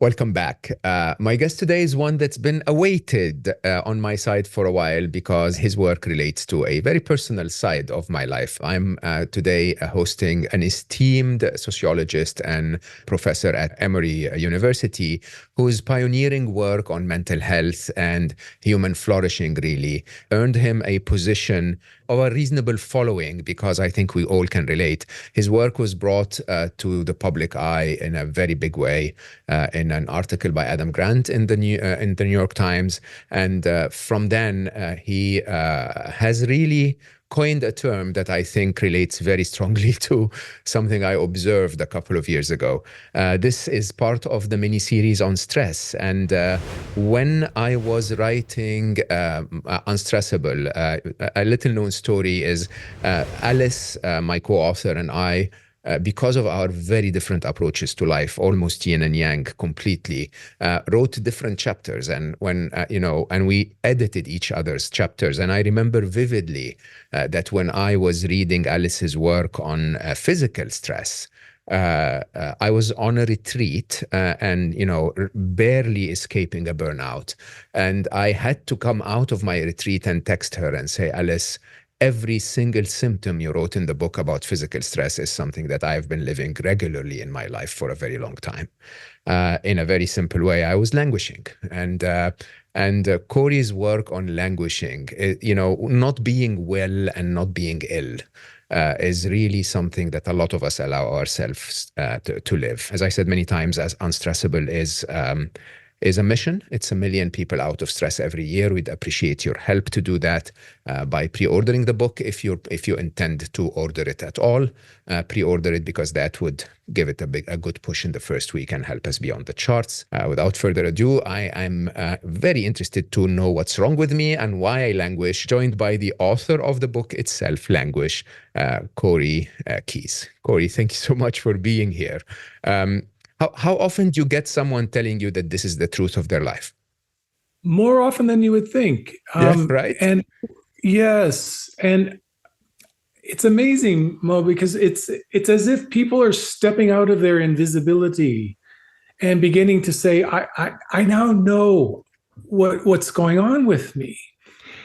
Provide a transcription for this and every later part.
Welcome back. My guest today is one that's been awaited on my side for a while because his work relates to a very personal side of my life. I'm today hosting an esteemed sociologist and professor at Emory University whose pioneering work on mental health and human flourishing really earned him a position of a reasonable following because I think we all can relate. His work was brought to the public eye in a very big way in an article by Adam Grant in the New York Times, and from then he has really coined a term that I think relates very strongly to something I observed a couple of years ago. This is part of the mini-series on stress. And when I was writing Unstressable, a little-known story is Alice, my co-author, and I, because of our very different approaches to life, almost yin and yang completely, wrote different chapters. And and we edited each other's chapters. And I remember vividly that when I was reading Alice's work on physical stress, I was on a retreat and, barely escaping a burnout. And I had to come out of my retreat and text her and say, Alice, every single symptom you wrote in the book about physical stress is something that I've been living regularly in my life for a very long time. In a very simple way, I was languishing. And Corey's work on languishing, not being well and not being ill, is really something that a lot of us allow ourselves to live. As I said many times, as Unstressable is a mission. It's 1 million people out of stress every year. We'd appreciate your help to do that by pre-ordering the book. If you intend to order it at all, pre-order it because that would give it a good push in the first week and help us be on the charts. Without further ado, I'm very interested to know what's wrong with me and why I languish, joined by the author of the book itself, Languish, Corey Keyes. Corey, thank you so much for being here. How often do you get someone telling you that this is the truth of their life? More often than you would think. Yeah, right. And yes, and it's amazing, Mo, because it's as if people are stepping out of their invisibility and beginning to say, I now know what's going on with me.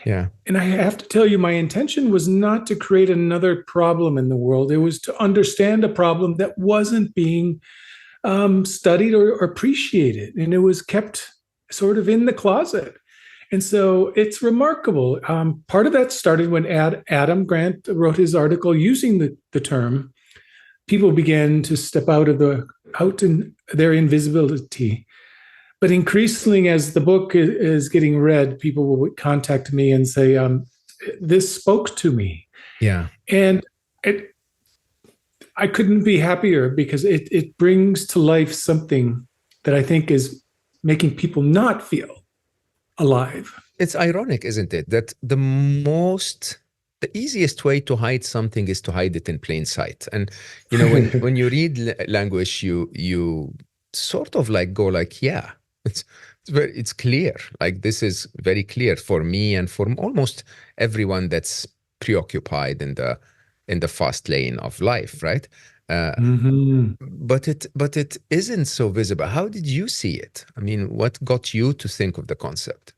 Yeah. And I have to tell you, my intention was not to create another problem in the world. It was to understand a problem that wasn't being studied or appreciated, and it was kept sort of in the closet. And so it's remarkable. Part of that started when Adam Grant wrote his article using the term. People began to step out in their invisibility. But increasingly, as the book is getting read, people will contact me and say, this spoke to me. Yeah. And I couldn't be happier because it brings to life something that I think is making people not feel alive. It's ironic, isn't it? That the easiest way to hide something is to hide it in plain sight. And, when you read Language, you sort of go yeah, it's clear. Like, this is very clear for me and for almost everyone that's preoccupied in the fast lane of life, right? But it isn't so visible. How did you see it? I mean, what got you to think of the concept?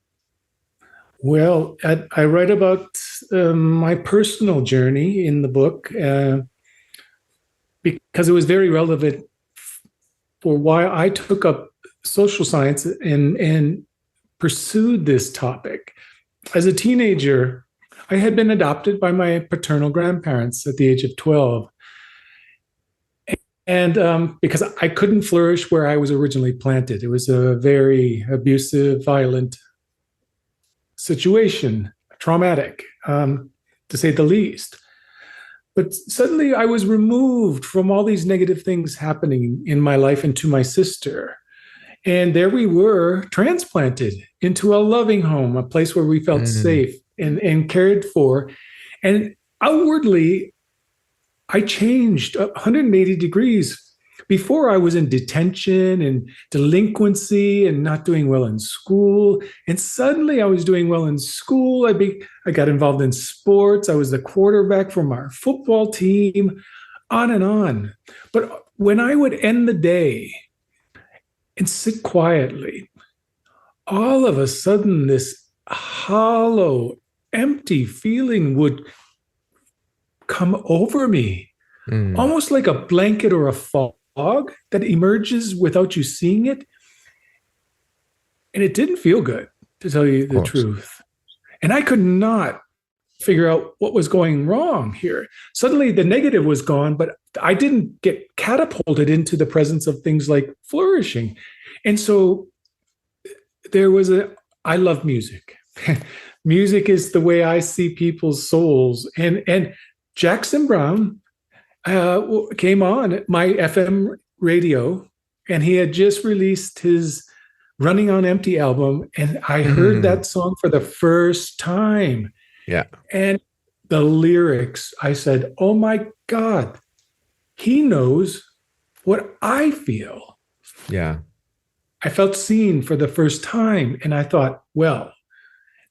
Well, I write about my personal journey in the book because it was very relevant for why I took up social science and pursued this topic. As a teenager, I had been adopted by my paternal grandparents at the age of 12. And because I couldn't flourish where I was originally planted, it was a very abusive, violent situation, traumatic, to say the least. But suddenly I was removed from all these negative things happening in my life and to my sister. And there we were, transplanted into a loving home, a place where we felt safe and cared for. And outwardly, I changed 180 degrees. Before, I was in detention and delinquency and not doing well in school. And suddenly I was doing well in school. I got involved in sports. I was the quarterback from our football team, on and on. But when I would end the day and sit quietly, all of a sudden this hollow, empty feeling would come over me, Mm, almost like a blanket or a fog that emerges without you seeing it. And it didn't feel good, to tell you of the course. truth. And I could not figure out what was going wrong here. Suddenly the negative was gone, but I didn't get catapulted into the presence of things like flourishing. And so there was I love music. Music is the way I see people's souls. And Jackson Brown came on my FM radio, and he had just released his Running on Empty album, and I heard Mm, that song for the first time. yeah, And the lyrics, I said, oh my God, he knows what I feel. yeah. I felt seen for the first time. And I thought, well,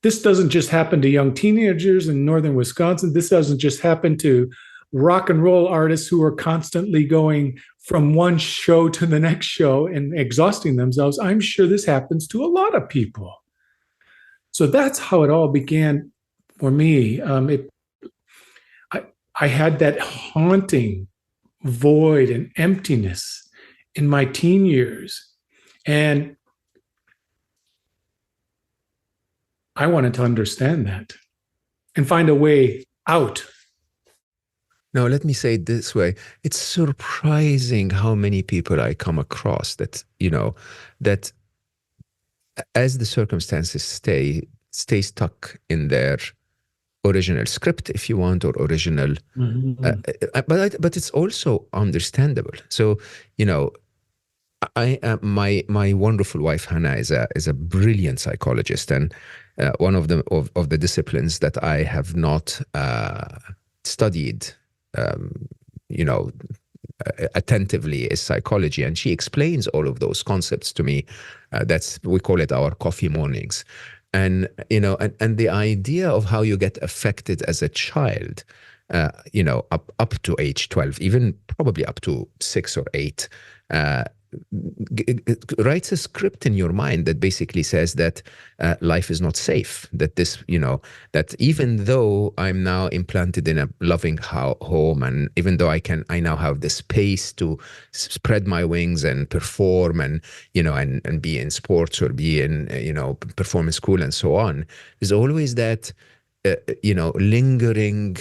this doesn't just happen to young teenagers in northern Wisconsin. This doesn't just happen to rock and roll artists who are constantly going from one show to the next show and exhausting themselves. I'm sure this happens to a lot of people. So that's how it all began for me. I, I had that haunting void and emptiness in my teen years. And I wanted to understand that and find a way out. Now, let me say it this way. It's surprising how many people I come across that, that as the circumstances stay stuck in their original script, if you want, or original, Mm-hmm. but it's also understandable. So, you know, my wonderful wife Hannah is a brilliant psychologist, and one of the disciplines that I have not studied, um, you know, attentively is psychology, and she explains all of those concepts to me. We call it our coffee mornings, and and the idea of how you get affected as a child, up to age 12, even probably up to 6 or 8. Uh, Writes a script in your mind that basically says that life is not safe, that that even though I'm now implanted in a loving home, and even though I now have the space to spread my wings and perform, and and be in sports, or be in perform in school and so on, there's always that lingering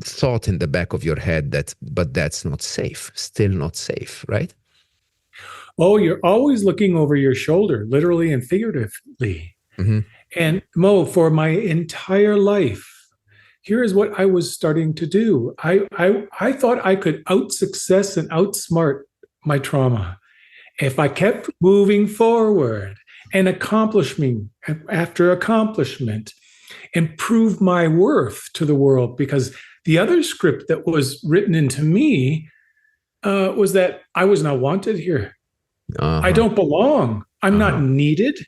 thought in the back of your head that, but that's not safe, still not safe, right? Oh, you're always looking over your shoulder, literally and figuratively. Mm-hmm. And Mo, for my entire life, here is what I was starting to do. I thought I could out success and outsmart my trauma if I kept moving forward and accomplishing after accomplishment and prove my worth to the world. Because the other script that was written into me was that I was not wanted here. I Uh-huh. don't belong. I'm not Uh-huh. needed.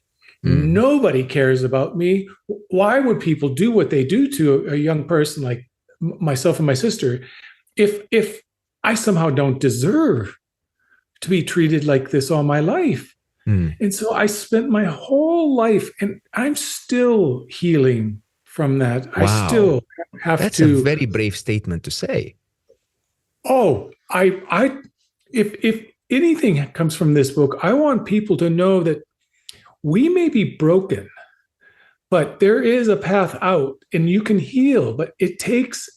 Mm. Nobody cares about me. Why would people do what they do to a young person like myself and my sister if I somehow don't deserve to be treated like this all my life? Mm. And so I spent my whole life, and I'm still healing from that. I Wow. still have That's a to. very brave statement to say. Oh, if anything comes from this book, I want people to know that we may be broken, but there is a path out, and you can heal. But it takes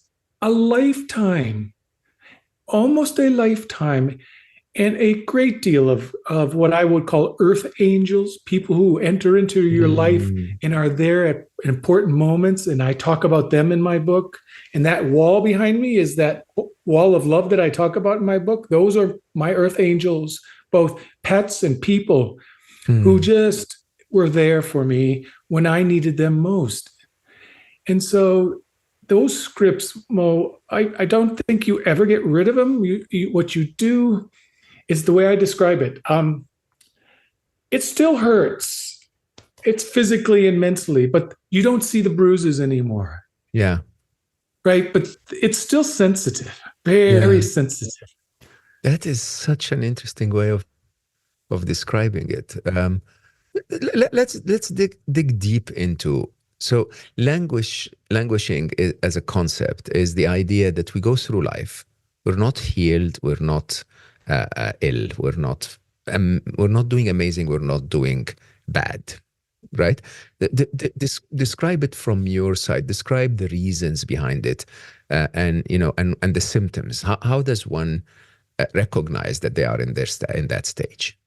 a lifetime, almost a lifetime, and a great deal of what I would call earth angels, people who enter into your life Mm. and are there at important moments. And I talk about them in my book. And that wall behind me is that wall of love that I talk about in my book. Those are my earth angels, both pets and people who Mm. just were there for me when I needed them most. And so those scripts, Mo, I don't think you ever get rid of them. What you do is the way I describe it. It still hurts. It's physically and mentally, but you don't see the bruises anymore, Yeah. right? But it's still sensitive, very Yeah. sensitive. That is such an interesting way of of describing it. Let's dig deep into. So languishing as a concept is the idea that we go through life. We're not healed. We're not ill. We're not doing amazing. We're not doing bad. Right? Describe it from your side. Describe the reasons behind it, and and the symptoms. How does one recognize that they are in in that stage?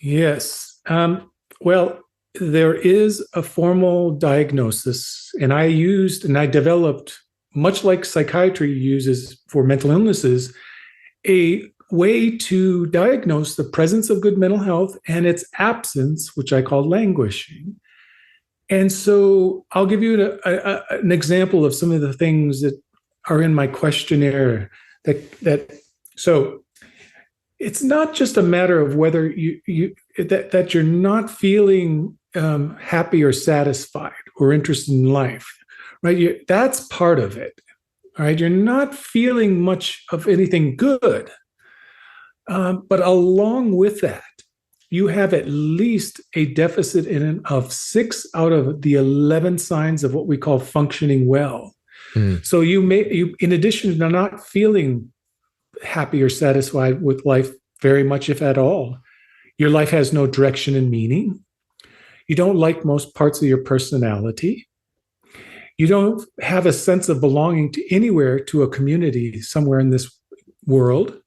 Yes. Well, there is a formal diagnosis, and I developed, much like psychiatry uses for mental illnesses, a way to diagnose the presence of good mental health and its absence, which I call languishing. And so I'll give you an example of some of the things that are in my questionnaire. So it's not just a matter of whether that you're not feeling happy or satisfied or interested in life, right? That's part of it, all right? You're not feeling much of anything good. But along with that, you have at least a deficit of 6 out of the 11 signs of what we call functioning well. So you, in addition to not feeling happy or satisfied with life very much, if at all, your life has no direction and meaning. You don't like most parts of your personality. You don't have a sense of belonging to anywhere, to a community somewhere in this world.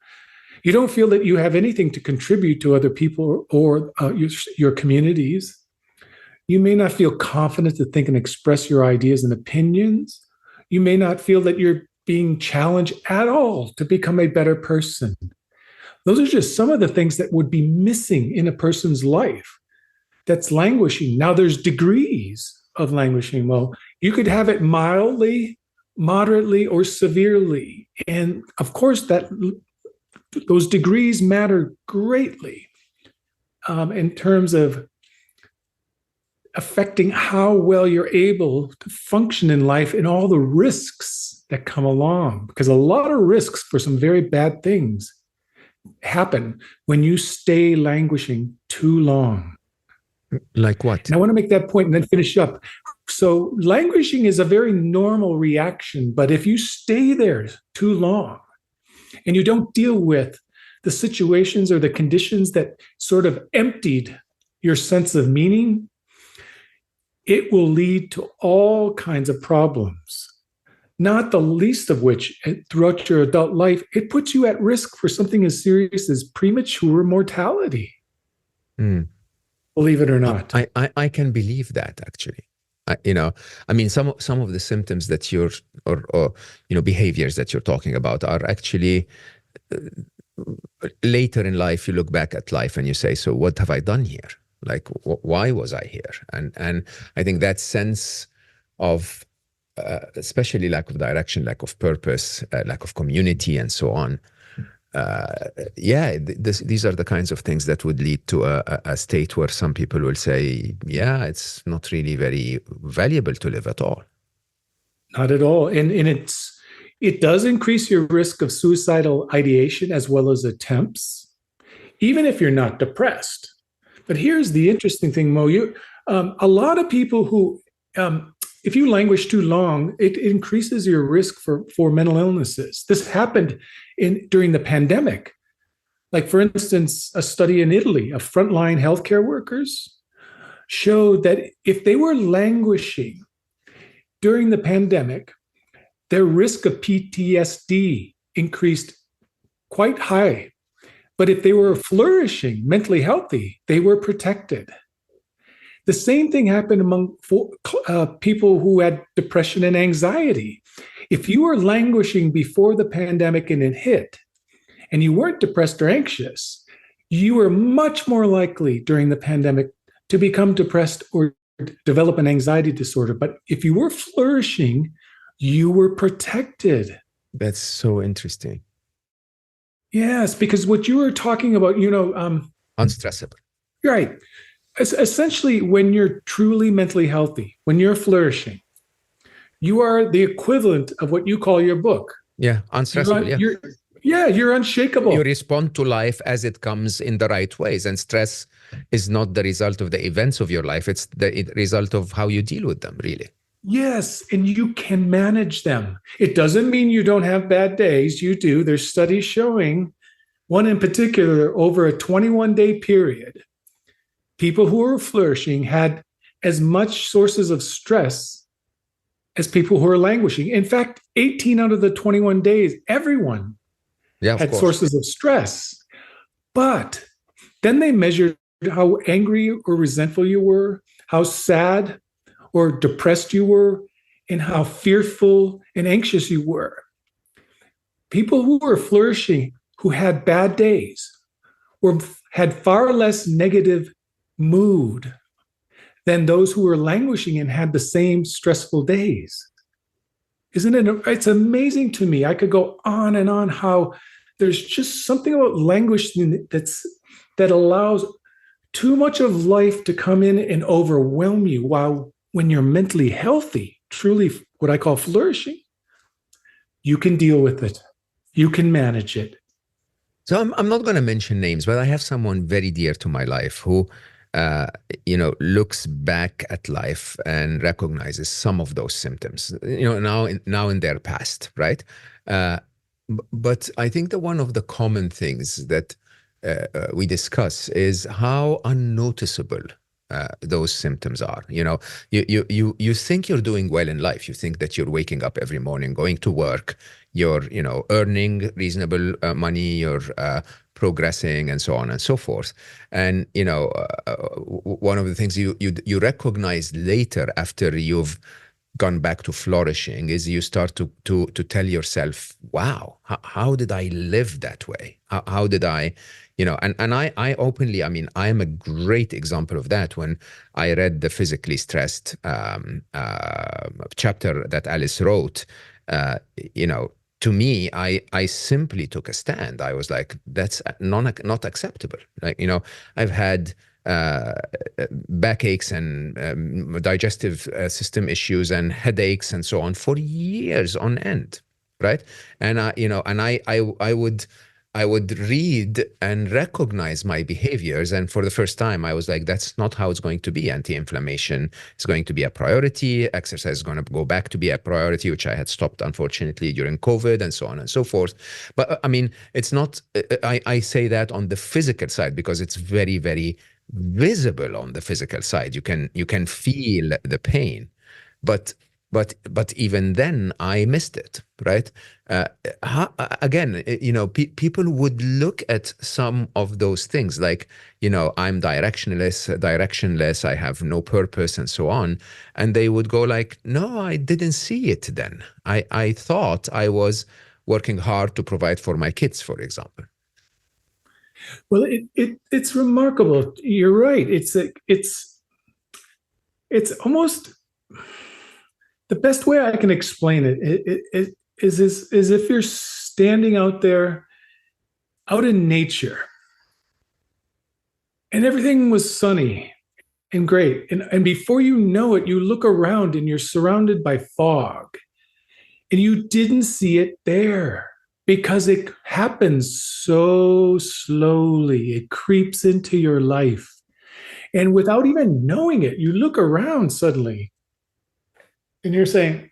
You don't feel that you have anything to contribute to other people or your communities. You may not feel confident to think and express your ideas and opinions. You may not feel that you're being challenged at all to become a better person. Those are just some of the things that would be missing in a person's life that's languishing. Now, there's degrees of languishing. Well, you could have it mildly, moderately, or severely. And of course, those degrees matter greatly in terms of affecting how well you're able to function in life and all the risks that come along. Because a lot of risks for some very bad things happen when you stay languishing too long. Like what? And I want to make that point and then finish up. So languishing is a very normal reaction, but if you stay there too long and you don't deal with the situations or the conditions that sort of emptied your sense of meaning, it will lead to all kinds of problems, not the least of which, throughout your adult life, it puts you at risk for something as serious as premature mortality. Believe it or not. I can believe that, actually. I mean, some of the symptoms that or behaviors that you're talking about are actually later in life. You look back at life and you say, so what have I done here? Like, why was I here? And I think that sense of especially lack of direction, lack of purpose, lack of community, and so on. These are the kinds of things that would lead to a state where some people will say, yeah, it's not really very valuable to live at all. Not at all. And it does increase your risk of suicidal ideation as well as attempts, even if you're not depressed. But here's the interesting thing, Mo. A lot of people who, if you languish too long, it increases your risk for mental illnesses. This happened during the pandemic. Like, for instance, a study in Italy of frontline healthcare workers showed that if they were languishing during the pandemic, their risk of PTSD increased quite high. But if they were flourishing, mentally healthy, they were protected. The same thing happened among people who had depression and anxiety. If you were languishing before the pandemic and it hit, and you weren't depressed or anxious, you were much more likely during the pandemic to become depressed or develop an anxiety disorder. But if you were flourishing, you were protected. That's so interesting. Yes, because what you were talking about, Unstressable. Right. Essentially, when you're truly mentally healthy, when you're flourishing, you are the equivalent of what you call your book. Yeah, unstressable. Yeah, you're You unshakable. respond to life as it comes in the right ways. And stress is not the result of the events of your life, it's the result of how you deal with them, really. Yes, and you can manage them. It doesn't mean you don't have bad days. You do. There's studies showing, one in particular, over a 21-day period, people who were flourishing had as much sources of stress as people who are languishing. In fact, 18 out of the 21 days, everyone Yeah, of had course. sources of stress. But then they measured how angry or resentful you were, how sad or depressed you were, and how fearful and anxious you were. People who were flourishing, who had bad days, were had far less negative mood than those who were languishing and had the same stressful days. Isn't it? It's amazing to me. I could go on and on how there's just something about languishing that allows too much of life to come in and overwhelm you, while when you're mentally healthy, truly what I call flourishing, you can deal with it. You can manage it. So I'm not going to mention names, but I have someone very dear to my life who, uh, looks back at life and recognizes some of those symptoms, now in their past, right? Uh, but I think that one of the common things that we discuss is how unnoticeable those symptoms are. You think you're doing well in life. You think that you're waking up every morning, going to work, you're earning reasonable money, you're progressing, and so on and so forth. And one of the things you recognize later after you've gone back to flourishing is you start to tell yourself, wow, how did I live that way? How did I, and I openly, I mean, I am a great example of that. When I read the Physically Stressed chapter that Alice wrote, uh, you know, to me, I simply took a stand. I was like, that's not acceptable. Like, I've had uh, backaches and digestive system issues and headaches and so on for years on end, right? And I would read and recognize my behaviors, and for the first time, I was like, that's not how it's going to be. Anti-inflammation is going to be a priority. Exercise is going to go back to be a priority, which I had stopped, unfortunately, during COVID, and so on and so forth. But I mean, it's not. I say that on the physical side because it's very, very visible on the physical side. You can feel the pain, but but even then I missed it, right? uh, Again, people would look at some of those things like, I'm directionless, I have no purpose, and so on, and they would go like, no, I didn't see it then. I thought I was working hard to provide for my kids, for example. Well, it's remarkable. You're right. It's almost the best way I can explain it is if you're standing out there, out in nature, and everything was sunny and great, and before you know it, you look around and you're surrounded by fog, and you didn't see it there because it happens so slowly. It creeps into your life, and without even knowing it, you look around suddenly, and you're saying,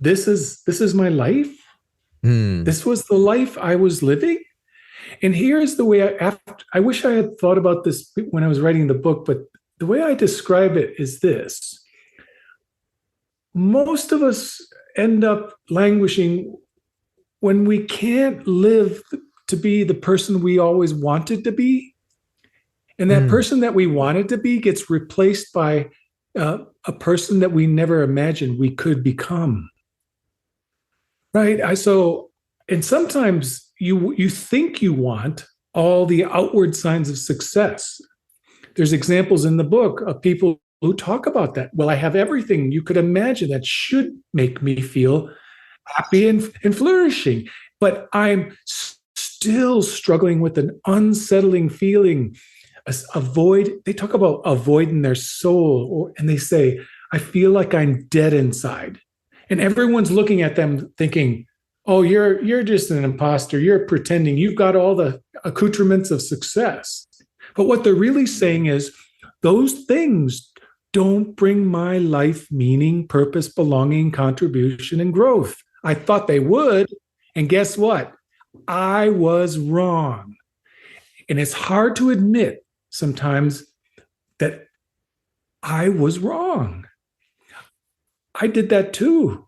"This is my life. Hmm. This was the life I was living." And here's the way I wish I had thought about this when I was writing the book, but the way I describe it is this: most of us end up languishing when we can't live to be the person we always wanted to be. And that Hmm. person that we wanted to be gets replaced by a person that we never imagined we could become. Right. And sometimes you think you want all the outward signs of success. There's examples in the book of people who talk about that. Well, I have everything you could imagine that should make me feel happy and flourishing, but I'm still struggling with an unsettling feeling, a void. They talk about a void in their soul, and they say, I feel like I'm dead inside. And everyone's looking at them thinking, oh, you're just an imposter. You're pretending. You've got all the accoutrements of success. But what they're really saying is those things don't bring my life meaning, purpose, belonging, contribution, and growth. I thought they would. And guess what? I was wrong. And it's hard to admit sometimes that I was wrong. I did that too.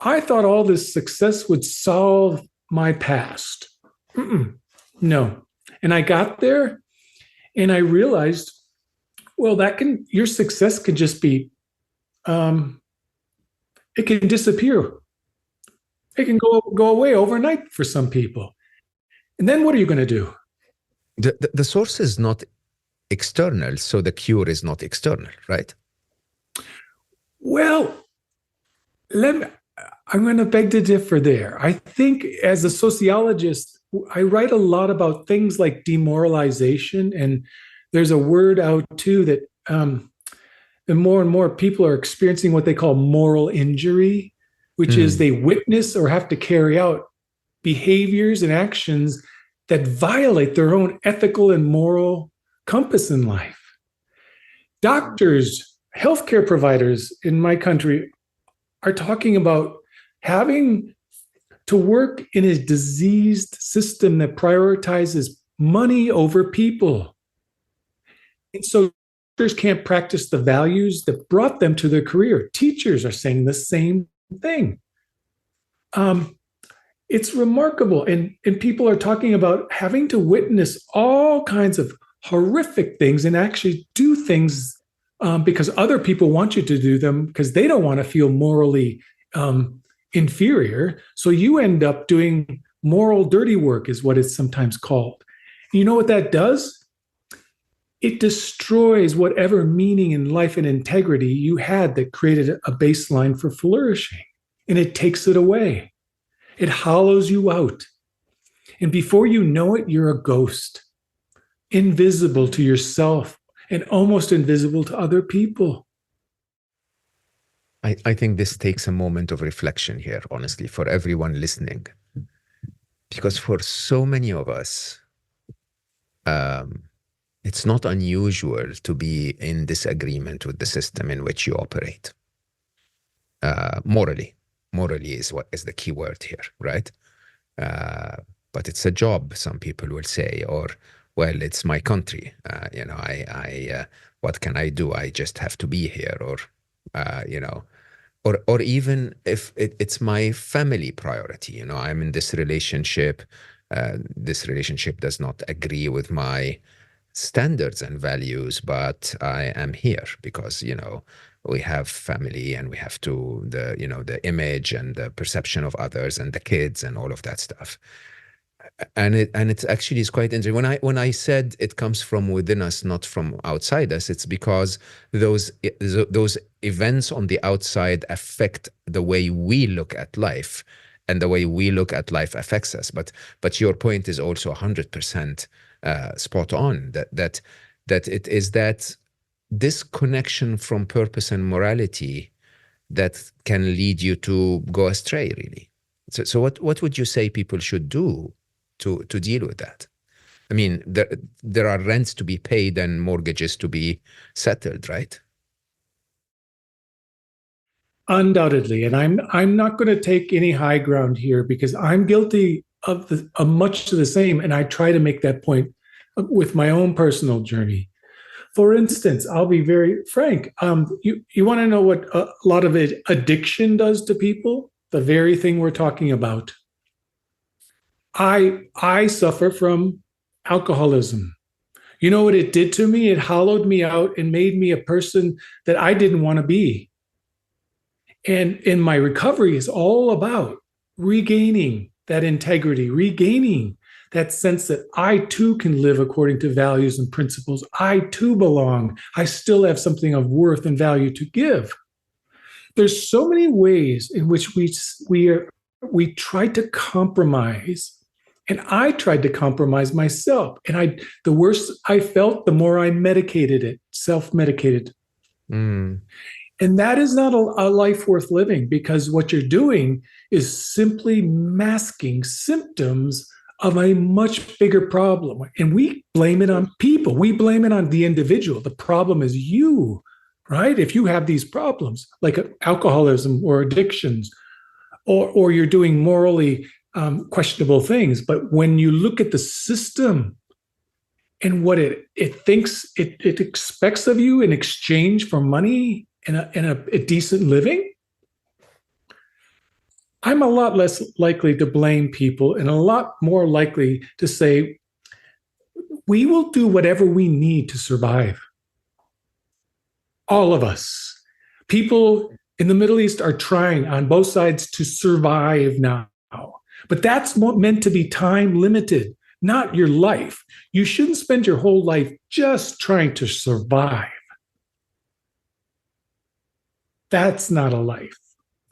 I thought all this success would solve my past. No. And I got there and I realized, well, your success can just be, it can disappear. It can go away overnight for some people. And then what are you going to do? The source is not external, so the cure is not external, right? Well, I'm going to beg to differ there. I think as a sociologist, I write a lot about things like demoralization, and there's a word out too that the more and more people are experiencing what they call moral injury, which is they witness or have to carry out behaviors and actions that violate their own ethical and moral compass in life. Doctors, healthcare providers in my country are talking about having to work in a diseased system that prioritizes money over people. And so doctors can't practice the values that brought them to their career. Teachers are saying the same thing. It's remarkable. And people are talking about having to witness all kinds of horrific things and actually do things because other people want you to do them because they don't want to feel morally inferior. So you end up doing moral dirty work is what it's sometimes called. You know what that does? It destroys whatever meaning in life and integrity you had that created a baseline for flourishing. And it takes it away. It hollows you out. And before you know it, you're a ghost, invisible to yourself and almost invisible to other people. I think this takes a moment of reflection here, honestly, for everyone listening. Because for so many of us, it's not unusual to be in disagreement with the system in which you operate. Morally is what is the key word here, right? But it's a job, some people will say, or, well, it's my country. What can I do? I just have to be here, or, or even if it's my family priority, I'm in this relationship. This relationship does not agree with my standards and values, but I am here because, we have family and we have to, the image and the perception of others and the kids and all of that stuff. And it's actually is quite interesting. When I said it comes from within us, not from outside us, it's because those events on the outside affect the way we look at life, and the way we look at life affects us. But your point is also 100% spot on. That it is that disconnection from purpose and morality that can lead you to go astray, really. So what would you say people should do to deal with that? I mean, there are rents to be paid and mortgages to be settled, right? Undoubtedly. And I'm not going to take any high ground here because I'm guilty of much of the same. And I try to make that point with my own personal journey. For instance, I'll be very frank. You want to know what a lot of addiction does to people? The very thing we're talking about. I suffer from alcoholism. You know what it did to me? It hollowed me out and made me a person that I didn't want to be. And in my recovery is all about regaining that integrity, regaining that sense that I too can live according to values and principles. I too belong. I still have something of worth and value to give. There's so many ways in which we try to compromise, and I tried to compromise myself. And the worse I felt, the more I medicated it, self-medicated. And that is not a life worth living, because what you're doing is simply masking symptoms of a much bigger problem. And we blame it on people. We blame it on the individual. The problem is you, right? If you have these problems like alcoholism or addictions, or you're doing morally questionable things. But when you look at the system and what it thinks it expects of you in exchange for money and a decent living, I'm a lot less likely to blame people and a lot more likely to say, we will do whatever we need to survive. All of us. People in the Middle East are trying on both sides to survive now. But that's meant to be time limited, not your life. You shouldn't spend your whole life just trying to survive. That's not a life.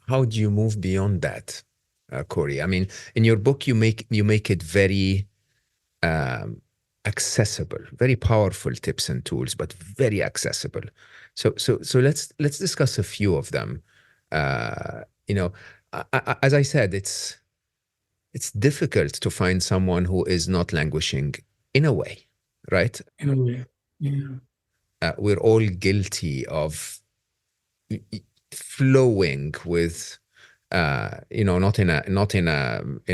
How do you move beyond that, Corey? I mean, in your book, you make it very accessible, very powerful tips and tools, but very accessible. So let's discuss a few of them. As I said, it's difficult to find someone who is not languishing in a way, right? In a way, yeah. We're all guilty of flowing with, not in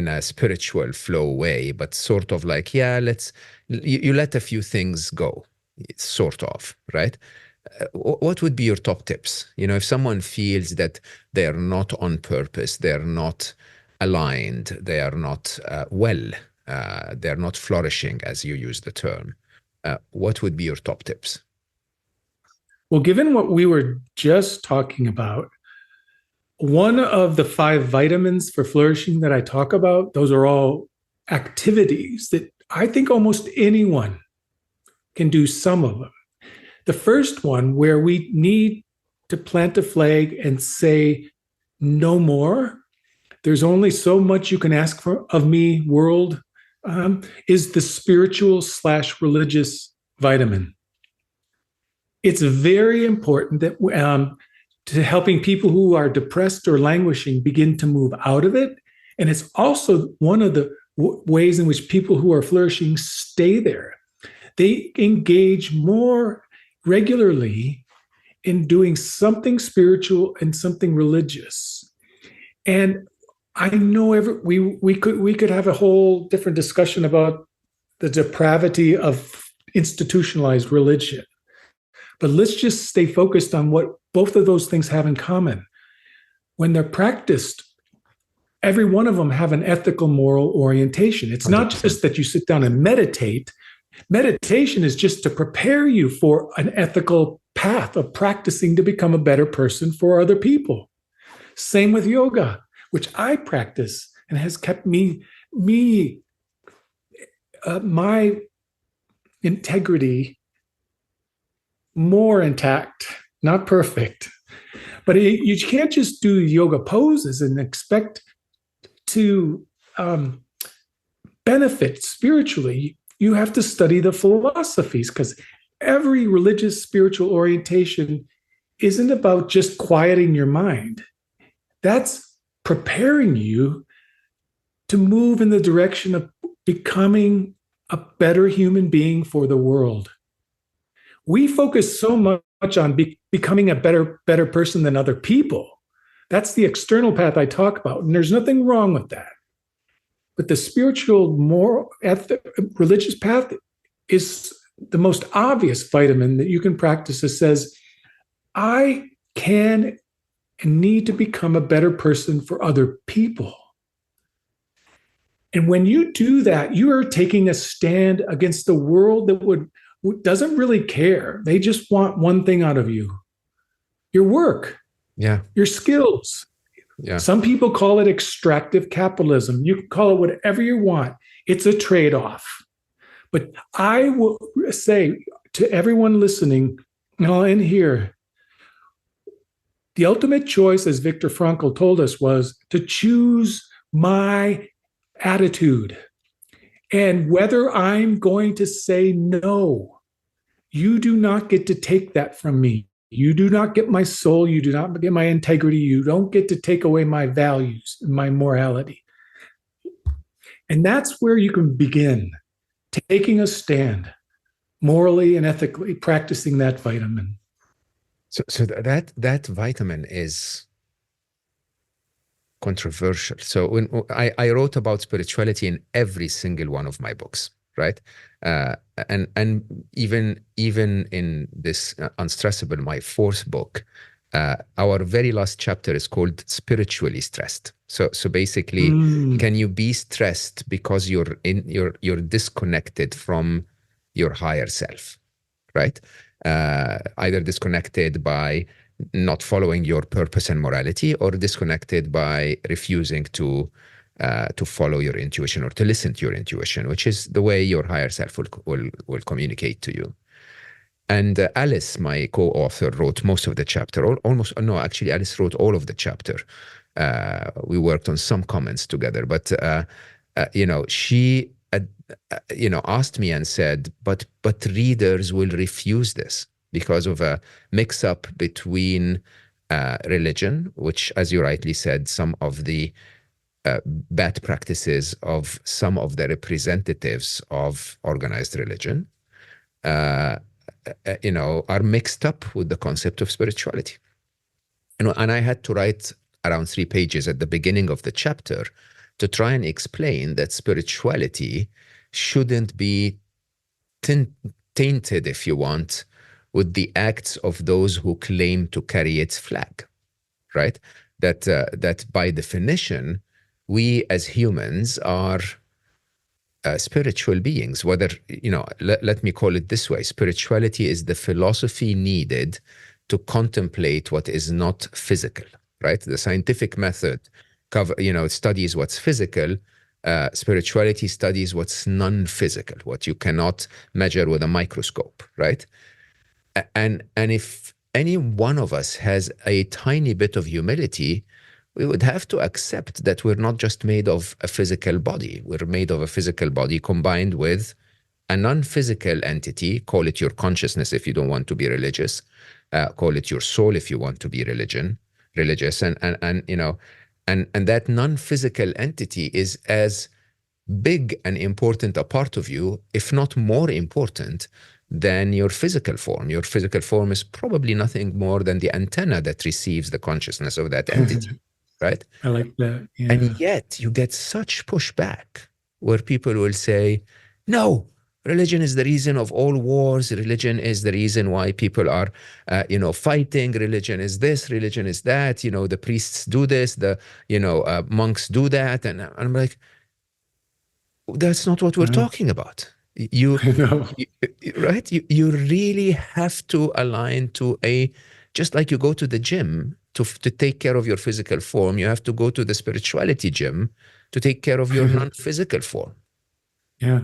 a spiritual flow way, but sort of like, yeah, you let a few things go, sort of, right? What would be your top tips? If someone feels that they're not on purpose, they're not aligned, they are not they're not flourishing, as you use the term, what would be your top tips? Well, given what we were just talking about, one of the 5 vitamins for flourishing that I talk about, those are all activities that I think almost anyone can do some of them. The first one, where we need to plant a flag and say, no more, there's only so much you can ask for of me, world, is the spiritual/religious vitamin. It's very important that to helping people who are depressed or languishing begin to move out of it. And it's also one of the ways in which people who are flourishing stay there. They engage more regularly in doing something spiritual and something religious. And I know we could have a whole different discussion about the depravity of institutionalized religion. But let's just stay focused on what both of those things have in common. When they're practiced, every one of them have an ethical, moral orientation. It's 100%. Not just that you sit down and meditate. Meditation is just to prepare you for an ethical path of practicing to become a better person for other people. Same with yoga, which I practice and has kept my integrity more intact, not perfect. But you can't just do yoga poses and expect to benefit spiritually. You have to study the philosophies, because every religious spiritual orientation isn't about just quieting your mind. That's preparing you to move in the direction of becoming a better human being for the world. We focus so much on becoming a better person than other people. That's the external path I talk about, and there's nothing wrong with that. But the spiritual, moral, religious path is the most obvious vitamin that you can practice that says, I can and need to become a better person for other people. And when you do that, you are taking a stand against the world that doesn't really care. They just want one thing out of you: your work, your skills. Yeah. Some people call it extractive capitalism. You can call it whatever you want. It's a trade-off. But I will say to everyone listening, and I'll end here, the ultimate choice, as Viktor Frankl told us, was to choose my attitude. And whether I'm going to say no, you do not get to take that from me. You do not get my soul. You do not get my integrity. You don't get to take away my values and my morality. And that's where you can begin taking a stand, morally and ethically practicing that vitamin. So that vitamin is controversial. So when I wrote about spirituality in every single one of my books, right? And even in this Unstressable, my fourth book, our very last chapter is called Spiritually Stressed. So basically, can you be stressed because you're disconnected from your higher self, right? Either disconnected by not following your purpose and morality, or disconnected by refusing to follow your intuition or to listen to your intuition, which is the way your higher self will communicate to you. And Alice, my co-author, wrote most of the chapter. Almost, no, actually, Alice wrote all of the chapter. We worked on some comments together, but she asked me and said, but readers will refuse this because of a mix-up between religion, which, as you rightly said, some of the bad practices of some of the representatives of organized religion, are mixed up with the concept of spirituality. And I had to write around 3 pages at the beginning of the chapter to try and explain that spirituality shouldn't be tainted, if you want, with the acts of those who claim to carry its flag, right? That by definition, we as humans are spiritual beings. Whether, let me call it this way: spirituality is the philosophy needed to contemplate what is not physical, right? The scientific method studies what's physical. Spirituality studies what's non-physical, what you cannot measure with a microscope, right? And if any one of us has a tiny bit of humility, we would have to accept that we're not just made of a physical body. We're made of a physical body combined with a non-physical entity. Call it your consciousness if you don't want to be religious. Call it your soul if you want to be religious. And that non-physical entity is as big and important a part of you, if not more important, than your physical form. Your physical form is probably nothing more than the antenna that receives the consciousness of that entity, right? I like that. Yeah. And yet you get such pushback where people will say, no, religion is the reason of all wars. Religion is the reason why people are, fighting. Religion is this, religion is that. The priests do this, the, monks do that. And I'm like, that's not what we're talking about. Right? You really have to align to just like you go to the gym to take care of your physical form, you have to go to the spirituality gym to take care of your non-physical form. Yeah.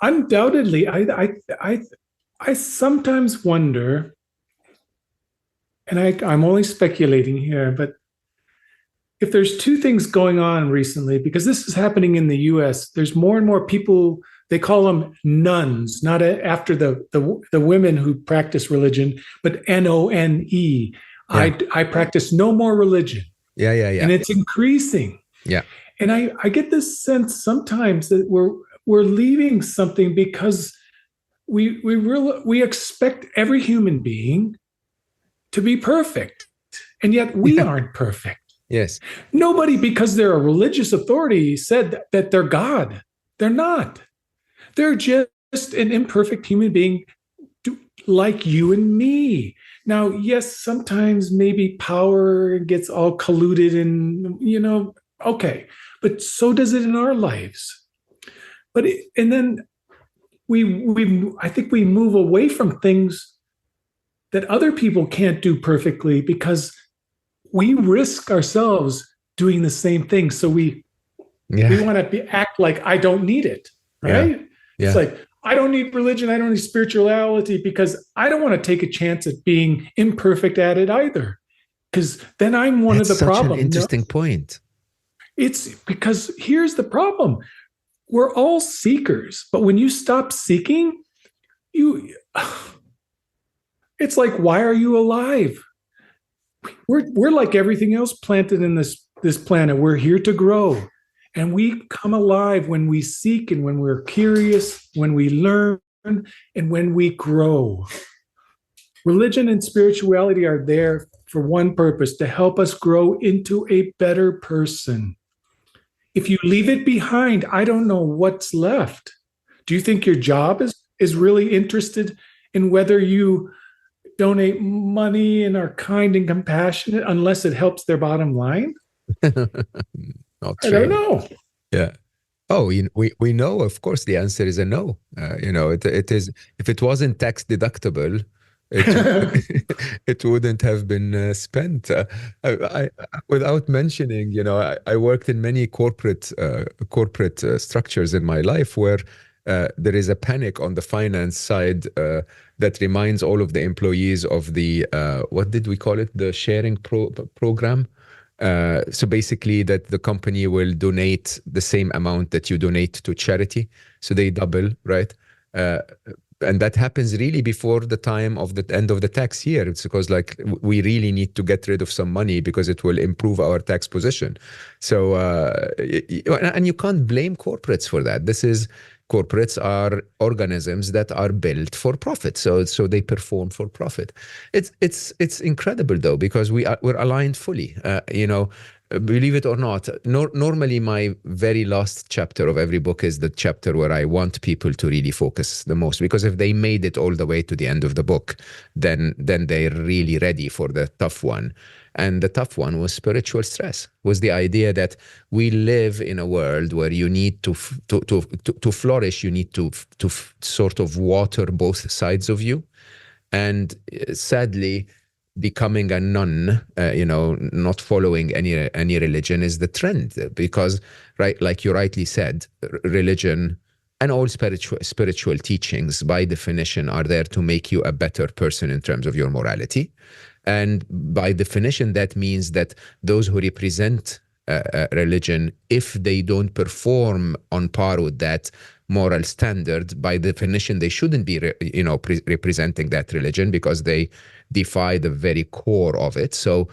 Undoubtedly, I sometimes wonder, and I'm only speculating here, but if there's 2 things going on recently, because this is happening in the US, there's more and more people, they call them nuns, not after the women who practice religion, but None. Yeah. I practice no more religion. Yeah. And it's increasing. Yeah. And I get this sense sometimes that we're leaving something because we expect every human being to be perfect, and yet we aren't perfect. Yes. Nobody, because they're a religious authority, said that they're God. They're not. They're just an imperfect human being like you and me. Now, yes, sometimes maybe power gets all colluded and, okay, but so does it in our lives. And then I think we move away from things that other people can't do perfectly because we risk ourselves doing the same thing. So we want to act like I don't need it, right? Yeah. It's like, I don't need religion. I don't need spirituality because I don't want to take a chance at being imperfect at it either. Because then I'm one of the problem. That's such an interesting point. It's because here's the problem. We're all seekers, but when you stop seeking, it's like, why are you alive? We're like everything else planted in this planet. We're here to grow. And we come alive when we seek and when we're curious, when we learn, and when we grow. Religion and spirituality are there for one purpose, to help us grow into a better person. If you leave it behind, I don't know what's left. Do you think your job is really interested in whether you donate money and are kind and compassionate unless it helps their bottom line? Not I don't really. know. Yeah. Oh, we know, of course, the answer is a no. It is, if it wasn't tax deductible, it it wouldn't have been spent. Without mentioning, I worked in many corporate structures in my life where there is a panic on the finance side that reminds all of the employees of the what did we call it? The sharing program. So basically, that the company will donate the same amount that you donate to charity, so they double, right? Uh, and that happens really before the time of the end of the tax year. It's because like we really need to get rid of some money because it will improve our tax position. So and you can't blame corporates for that. Corporates are organisms that are built for profit, so they perform for profit. It's incredible though, because we're aligned fully. Believe it or not, normally my very last chapter of every book is the chapter where I want people to really focus the most, because if they made it all the way to the end of the book, then they're really ready for the tough one. And the tough one was spiritual stress, was the idea that we live in a world where you need to flourish, you need to sort of water both sides of you. And sadly, becoming a nun, not following any religion is the trend, because, right, like you rightly said, religion and all spiritual teachings, by definition, are there to make you a better person in terms of your morality. And by definition, that means that those who represent religion, if they don't perform on par with that moral standard, by definition, they shouldn't be, representing that religion, because they defy the very core of it. So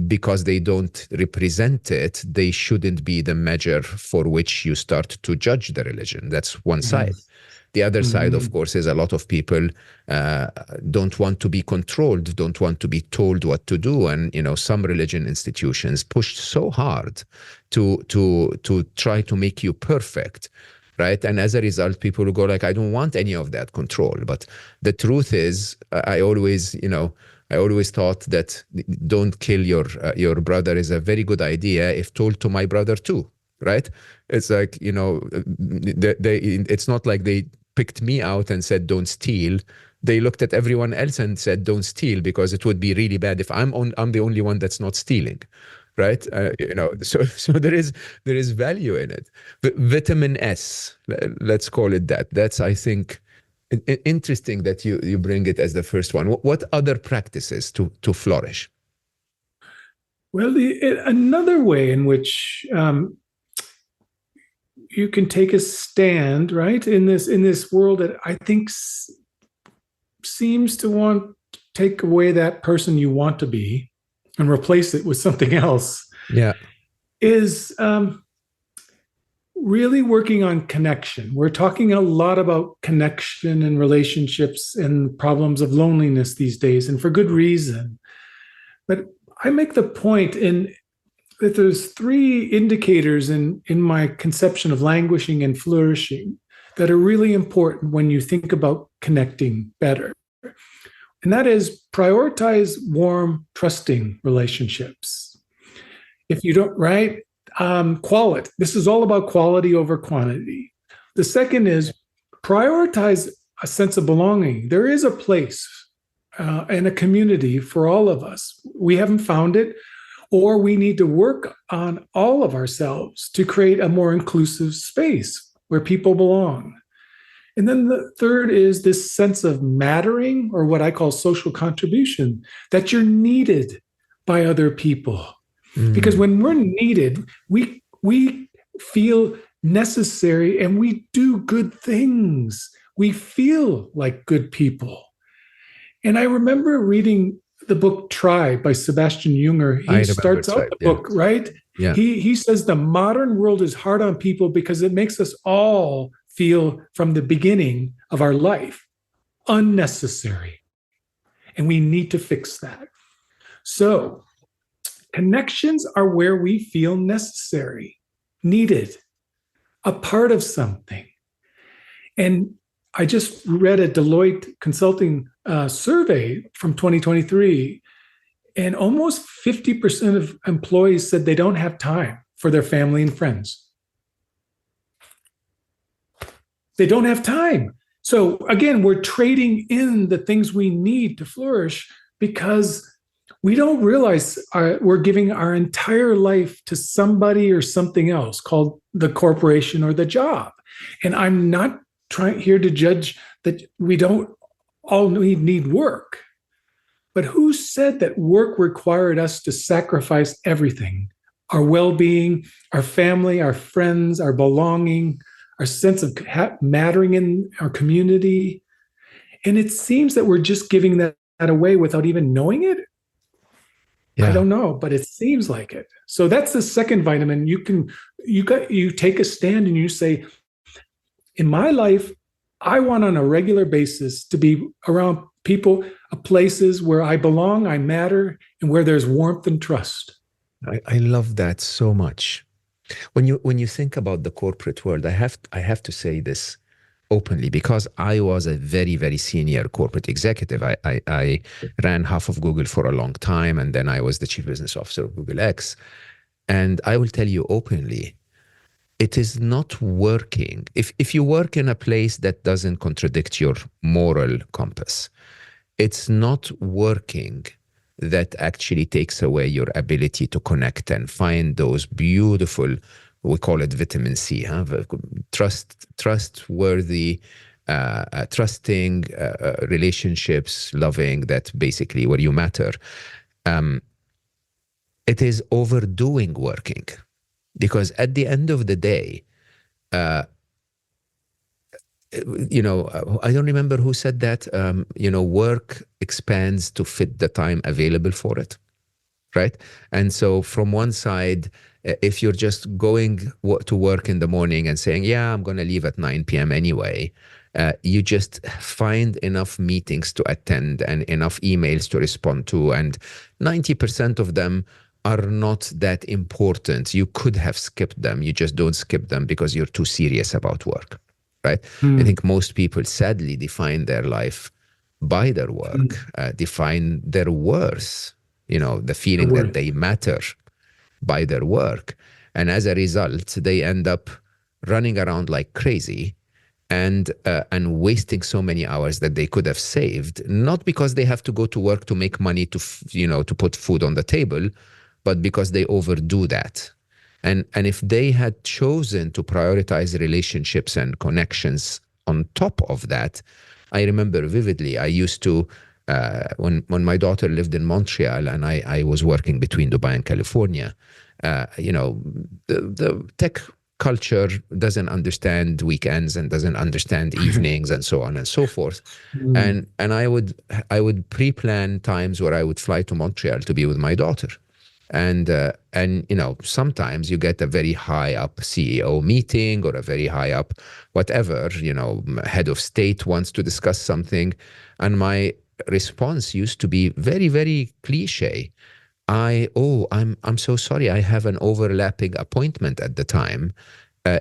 because they don't represent it, they shouldn't be the measure for which you start to judge the religion. That's one side. The other side, of course, is a lot of people don't want to be controlled, don't want to be told what to do. And, some religion institutions pushed so hard to try to make you perfect, right? And as a result, people will go like, I don't want any of that control. But the truth is, I always thought that don't kill your brother is a very good idea if told to my brother too, right? It's like, it's not like they picked me out and said, don't steal. They looked at everyone else and said, don't steal, because it would be really bad if I'm the only one that's not stealing, right? So there is value in it. Vitamin S, let's call it that. That's, I think, interesting that you bring it as the first one. What other practices to flourish? Well, another way in which you can take a stand, right, in this world that I think seems to want to take away that person you want to be and replace it with something else. Yeah, is really working on connection. We're talking a lot about connection and relationships and problems of loneliness these days, and for good reason. But I make the point that there's three indicators in my conception of languishing and flourishing that are really important when you think about connecting better. And that is, prioritize warm, trusting relationships. If you don't, right? Quality. This is all about quality over quantity. The second is prioritize a sense of belonging. There is a place and a community for all of us. We haven't found it, or we need to work on all of ourselves to create a more inclusive space where people belong. And then the third is this sense of mattering, or what I call social contribution, that you're needed by other people. Because when we're needed, we feel necessary and we do good things. We feel like good people. And I remember reading the book Try by Sebastian Junger. I He remember starts out Tribe. the Yeah. book, right? Yeah. He says the modern world is hard on people because it makes us all feel from the beginning of our life unnecessary. And we need to fix that. So connections are where we feel necessary, needed, a part of something. And I just read a Deloitte consulting survey from 2023, and almost 50% of employees said they don't have time for their family and friends. They don't have time. So again, we're trading in the things we need to flourish because we don't realize we're giving our entire life to somebody or something else called the corporation or the job. And I'm not trying here to judge that we don't all need work. But who said that work required us to sacrifice everything? Our well-being, our family, our friends, our belonging, our sense of mattering in our community. And it seems that we're just giving that away without even knowing it. Yeah. I don't know, but it seems like it. So that's the second vitamin. You take a stand and you say, in my life, I want on a regular basis to be around people, places where I belong, I matter, and where there's warmth and trust. I love that so much. When you think about the corporate world, I have to say this openly because I was a very, very senior corporate executive. I ran half of Google for a long time, and then I was the chief business officer of Google X. And I will tell you openly, it is not working. If you work in a place that doesn't contradict your moral compass, it's not working. That actually takes away your ability to connect and find those beautiful, we call it vitamin C, huh? Trustworthy, trusting relationships, loving, that basically where you matter. It is overdoing working, because at the end of the day, I don't remember who said that, work expands to fit the time available for it, right? And so from one side, if you're just going to work in the morning and saying, yeah, I'm going to leave at 9 p.m. anyway, you just find enough meetings to attend and enough emails to respond to, and 90% of them are not that important. You could have skipped them. You just don't skip them because you're too serious about work. Right? I think most people sadly define their life by their work, define their worth, the feeling that they matter by their work. And as a result, they end up running around like crazy and wasting so many hours that they could have saved, not because they have to go to work to make money to put food on the table, but because they overdo that. And if they had chosen to prioritize relationships and connections on top of that, I remember vividly, I used to, when my daughter lived in Montreal and I was working between Dubai and California, the tech culture doesn't understand weekends and doesn't understand evenings and so on and so forth. And I would pre-plan times where I would fly to Montreal to be with my daughter. And sometimes you get a very high up CEO meeting or a very high up whatever, head of state wants to discuss something. And my response used to be very, very cliche. I'm so sorry. I have an overlapping appointment at the time.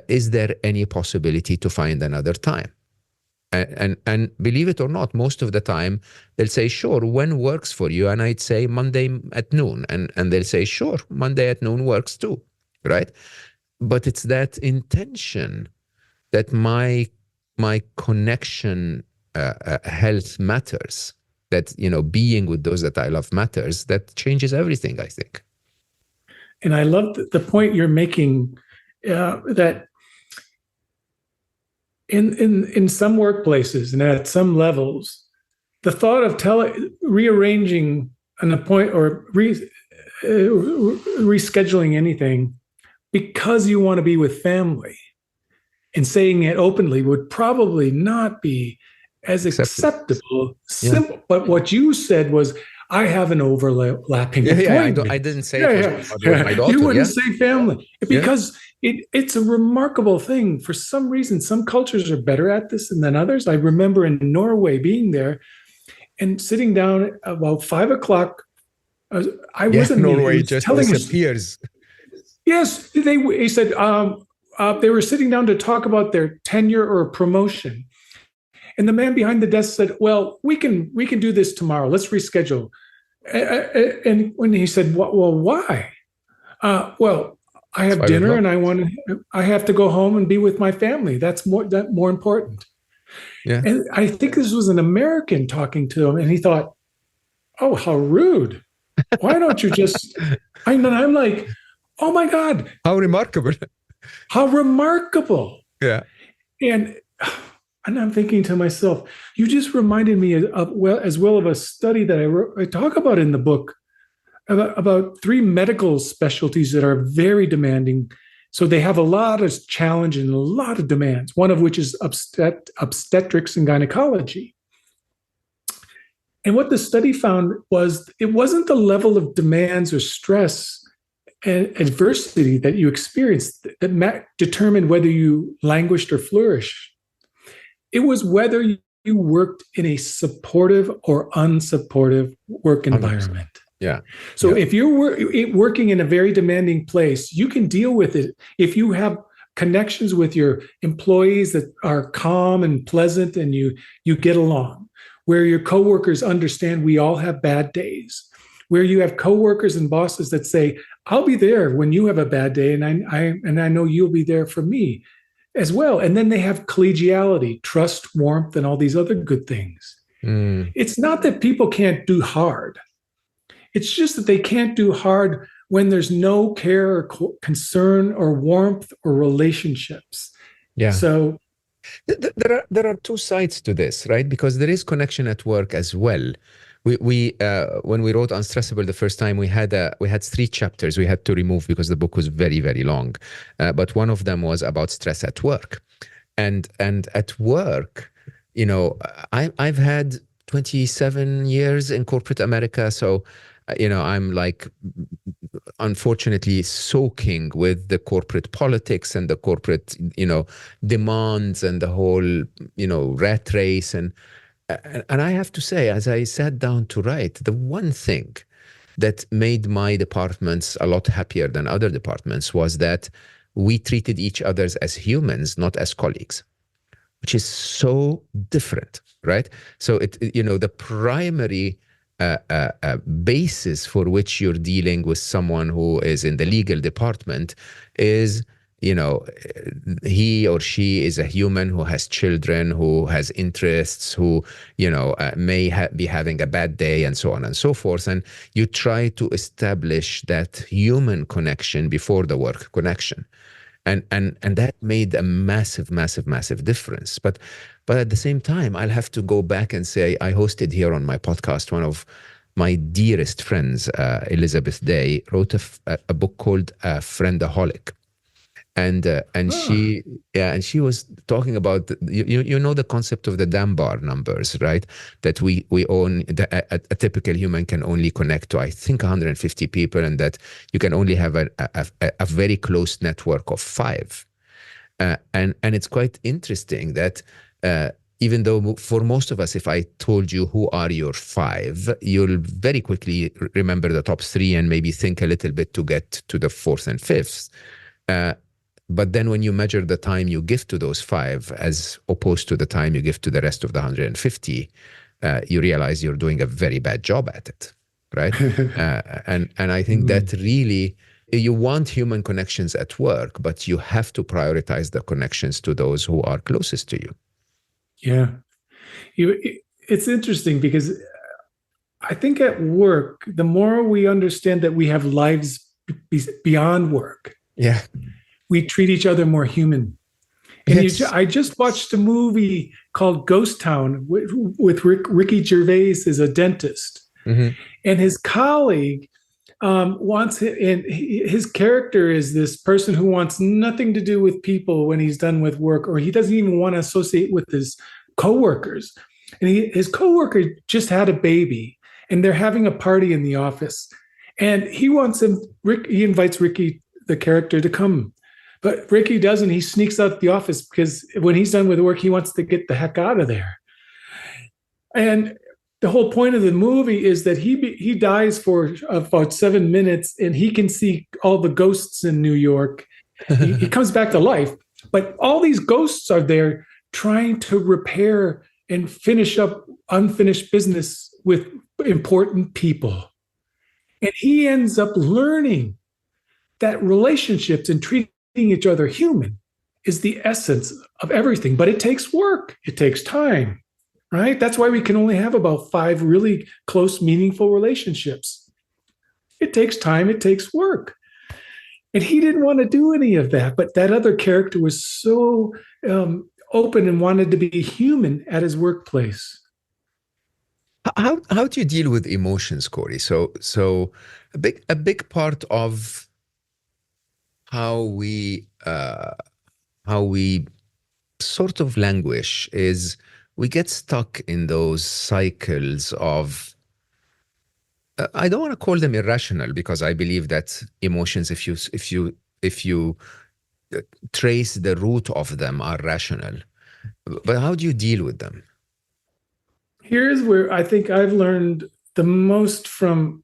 Is there any possibility to find another time? And believe it or not, most of the time they'll say, sure, when works for you? And I'd say Monday at noon. And they'll say, sure, Monday at noon works too, right? But it's that intention that my connection health matters, that, being with those that I love matters, that changes everything, I think. And I love the point you're making, that in some workplaces and at some levels, the thought of rearranging an appointment or rescheduling anything because you want to be with family and saying it openly would probably not be as Accepted. acceptable, Yeah. simple. But what you said was, I have an overlapping Yeah. appointment. I didn't say it was Yeah, with my yeah. You daughter. wouldn't Yeah. say family Yeah. because it's a remarkable thing. For some reason, some cultures are better at this than others. I remember in Norway being there and sitting down about 5 o'clock. I Yeah. wasn't me. He Norway was just telling us. disappears. Yes, he said they were sitting down to talk about their tenure or promotion. And the man behind the desk said, "Well, we can do this tomorrow. Let's reschedule." And when he said, "Well, why?" Well, I It's have five dinner o'clock. and I have to go home and be with my family. That's more important. Yeah. And I think this was an American talking to him, and he thought, "Oh, how rude! Why don't you just?" I'm like, "Oh my God, How remarkable. how remarkable!" Yeah. And and I'm thinking to myself, you just reminded me as well of a study that I talk about in the book about three medical specialties that are very demanding. So they have a lot of challenge and a lot of demands, one of which is obstetrics and gynecology. And what the study found was it wasn't the level of demands or stress and adversity that you experienced that determined whether you languished or flourished. It was whether you worked in a supportive or unsupportive work 100%. environment. Yeah. So Yeah. if you're working in a very demanding place, you can deal with it. If you have connections with your employees that are calm and pleasant and you get along, where your coworkers understand we all have bad days, where you have coworkers and bosses that say, "I'll be there when you have a bad day, and I know you'll be there for me as well." And then they have collegiality, trust, warmth, and all these other good things. Mm. It's not that people can't do hard. It's just that they can't do hard when there's no care or concern or warmth or relationships. Yeah. So there are two sides to this, right? Because there is connection at work as well. We when we wrote Unstressable the first time, we had 3 chapters we had to remove because the book was very, very long. But one of them was about stress at work, and at work, I've had 27 years in corporate America, so I'm like, unfortunately, soaking with the corporate politics and the corporate, demands and the whole, rat race. And I have to say, as I sat down to write, the one thing that made my departments a lot happier than other departments was that we treated each other as humans, not as colleagues, which is so different, right? So the primary basis for which you're dealing with someone who is in the legal department is, he or she is a human who has children, who has interests, who, may be having a bad day, and so on and so forth. And you try to establish that human connection before the work connection. And that made a massive, massive, massive difference. But at the same time, I'll have to go back and say, I hosted here on my podcast, one of my dearest friends, Elizabeth Day, wrote a book called Friendaholic. And she was talking about the concept of the Dunbar numbers, right? That we own, a typical human can only connect to, I think, 150 people, and that you can only have a very close network of 5. And it's quite interesting that even though for most of us, if I told you who are your 5, you'll very quickly remember the top 3 and maybe think a little bit to get to the 4th and 5th. But then when you measure the time you give to those 5 as opposed to the time you give to the rest of the 150, you realize you're doing a very bad job at it, right? And I think that really, you want human connections at work, but you have to prioritize the connections to those who are closest to you. Yeah. It's interesting because I think at work, the more we understand that we have lives beyond work, yeah, we treat each other more human. And yes. I just watched a movie called Ghost Town with Ricky Gervais as a dentist. Mm-hmm. And his colleague and his character is this person who wants nothing to do with people when he's done with work, or he doesn't even want to associate with his coworkers. and his coworker just had a baby, and they're having a party in the office, and he invites Ricky, the character, to come, but Ricky doesn't. He sneaks out the office because when he's done with work, he wants to get the heck out of there. And the whole point of the movie is that he dies for about 7 minutes, and he can see all the ghosts in New York. He comes back to life, but all these ghosts are there trying to repair and finish up unfinished business with important people. And he ends up learning that relationships and treating each other human is the essence of everything. But it takes work, it takes time, right? That's why we can only have about 5 really close, meaningful relationships. It takes time, it takes work. And he didn't want to do any of that. But that other character was so open and wanted to be human at his workplace. How do you deal with emotions, Corey? So a big part of how we sort of languish is we get stuck in those cycles of I don't want to call them irrational, because I believe that emotions, if you trace the root of them, are rational. But how do you deal with them? Here's where I think I've learned the most from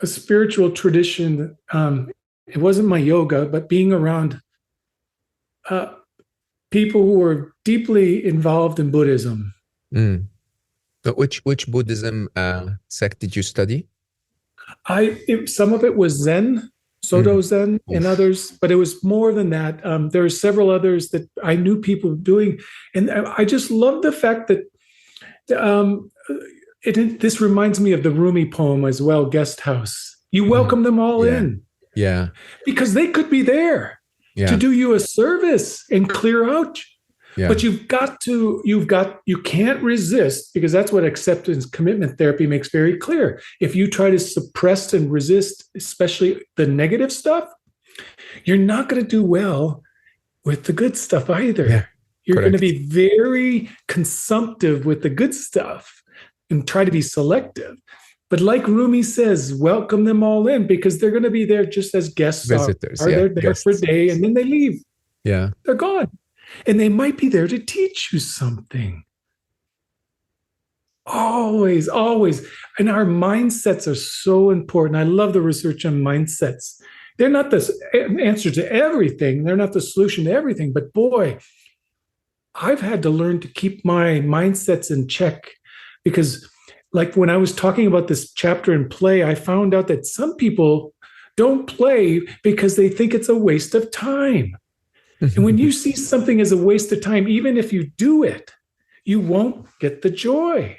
a spiritual tradition. It wasn't my yoga, but being around people who were deeply involved in Buddhism. Mm. Which Buddhism sect did you study? Some of it was Zen, Soto Zen, and others, but it was more than that. There were several others that I knew people doing, and I just love the fact that this reminds me of the Rumi poem as well, Guest House. You welcome them all in. Yeah. Because they could be there to do you a service and clear out. Yeah. But you can't resist, because that's what acceptance commitment therapy makes very clear. If you try to suppress and resist, especially the negative stuff, you're not going to do well with the good stuff either. Yeah. You're going to be very consumptive with the good stuff and try to be selective. But like Rumi says, welcome them all in, because they're going to be there just as guests. Visitors. They're there for a day and then they leave. Yeah. They're gone. And they might be there to teach you something. Always, always. And our mindsets are so important. I love the research on mindsets. They're not the answer to everything. They're not the solution to everything. But boy, I've had to learn to keep my mindsets in check, because like when I was talking about this chapter in play, I found out that some people don't play because they think it's a waste of time. And when you see something as a waste of time, even if you do it, you won't get the joy.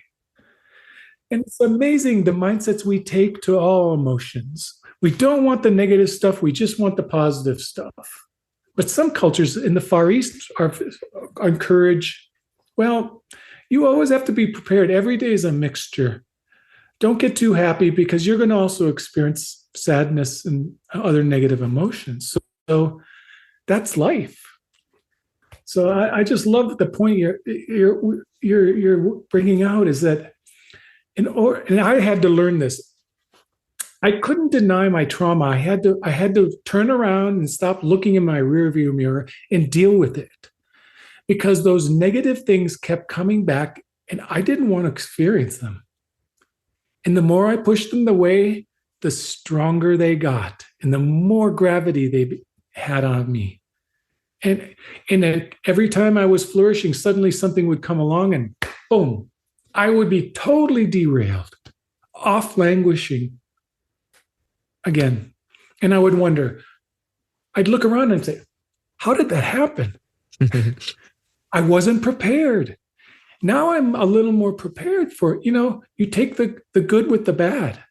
And it's amazing the mindsets we take to all emotions. We don't want the negative stuff. We just want the positive stuff. But some cultures in the Far East are encourage, well, you always have to be prepared. Every day is a mixture. Don't get too happy, because you're going to also experience sadness and other negative emotions. So that's life. So I just love the point you're bringing out, is that and I had to learn this. I couldn't deny my trauma. I had to turn around and stop looking in my rearview mirror and deal with it, because those negative things kept coming back and I didn't want to experience them. And the more I pushed them away, the stronger they got and the more gravity they had on me. And every time I was flourishing, suddenly something would come along and boom, I would be totally derailed, off languishing again. And I would wonder, I'd look around and say, how did that happen? I wasn't prepared. Now I'm a little more prepared for, you take the good with the bad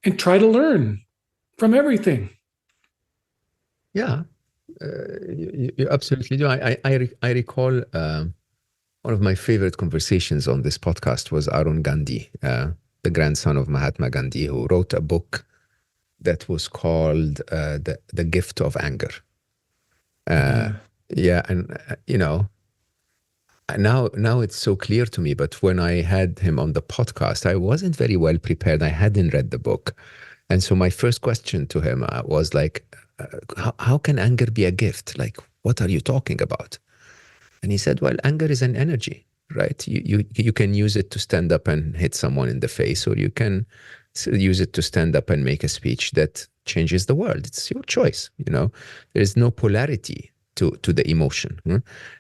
and try to learn from everything. Yeah, you absolutely do. I recall one of my favorite conversations on this podcast was Arun Gandhi, the grandson of Mahatma Gandhi, who wrote a book that was called The Gift of Anger. And now it's so clear to me. But when I had him on the podcast, I wasn't very well prepared. I hadn't read the book. And so my first question to him was like, how can anger be a gift? Like, what are you talking about? And he said, well, anger is an energy, right? You can use it to stand up and hit someone in the face, or you can use it to stand up and make a speech that changes the world. It's your choice, you know. There is no polarity to the emotion.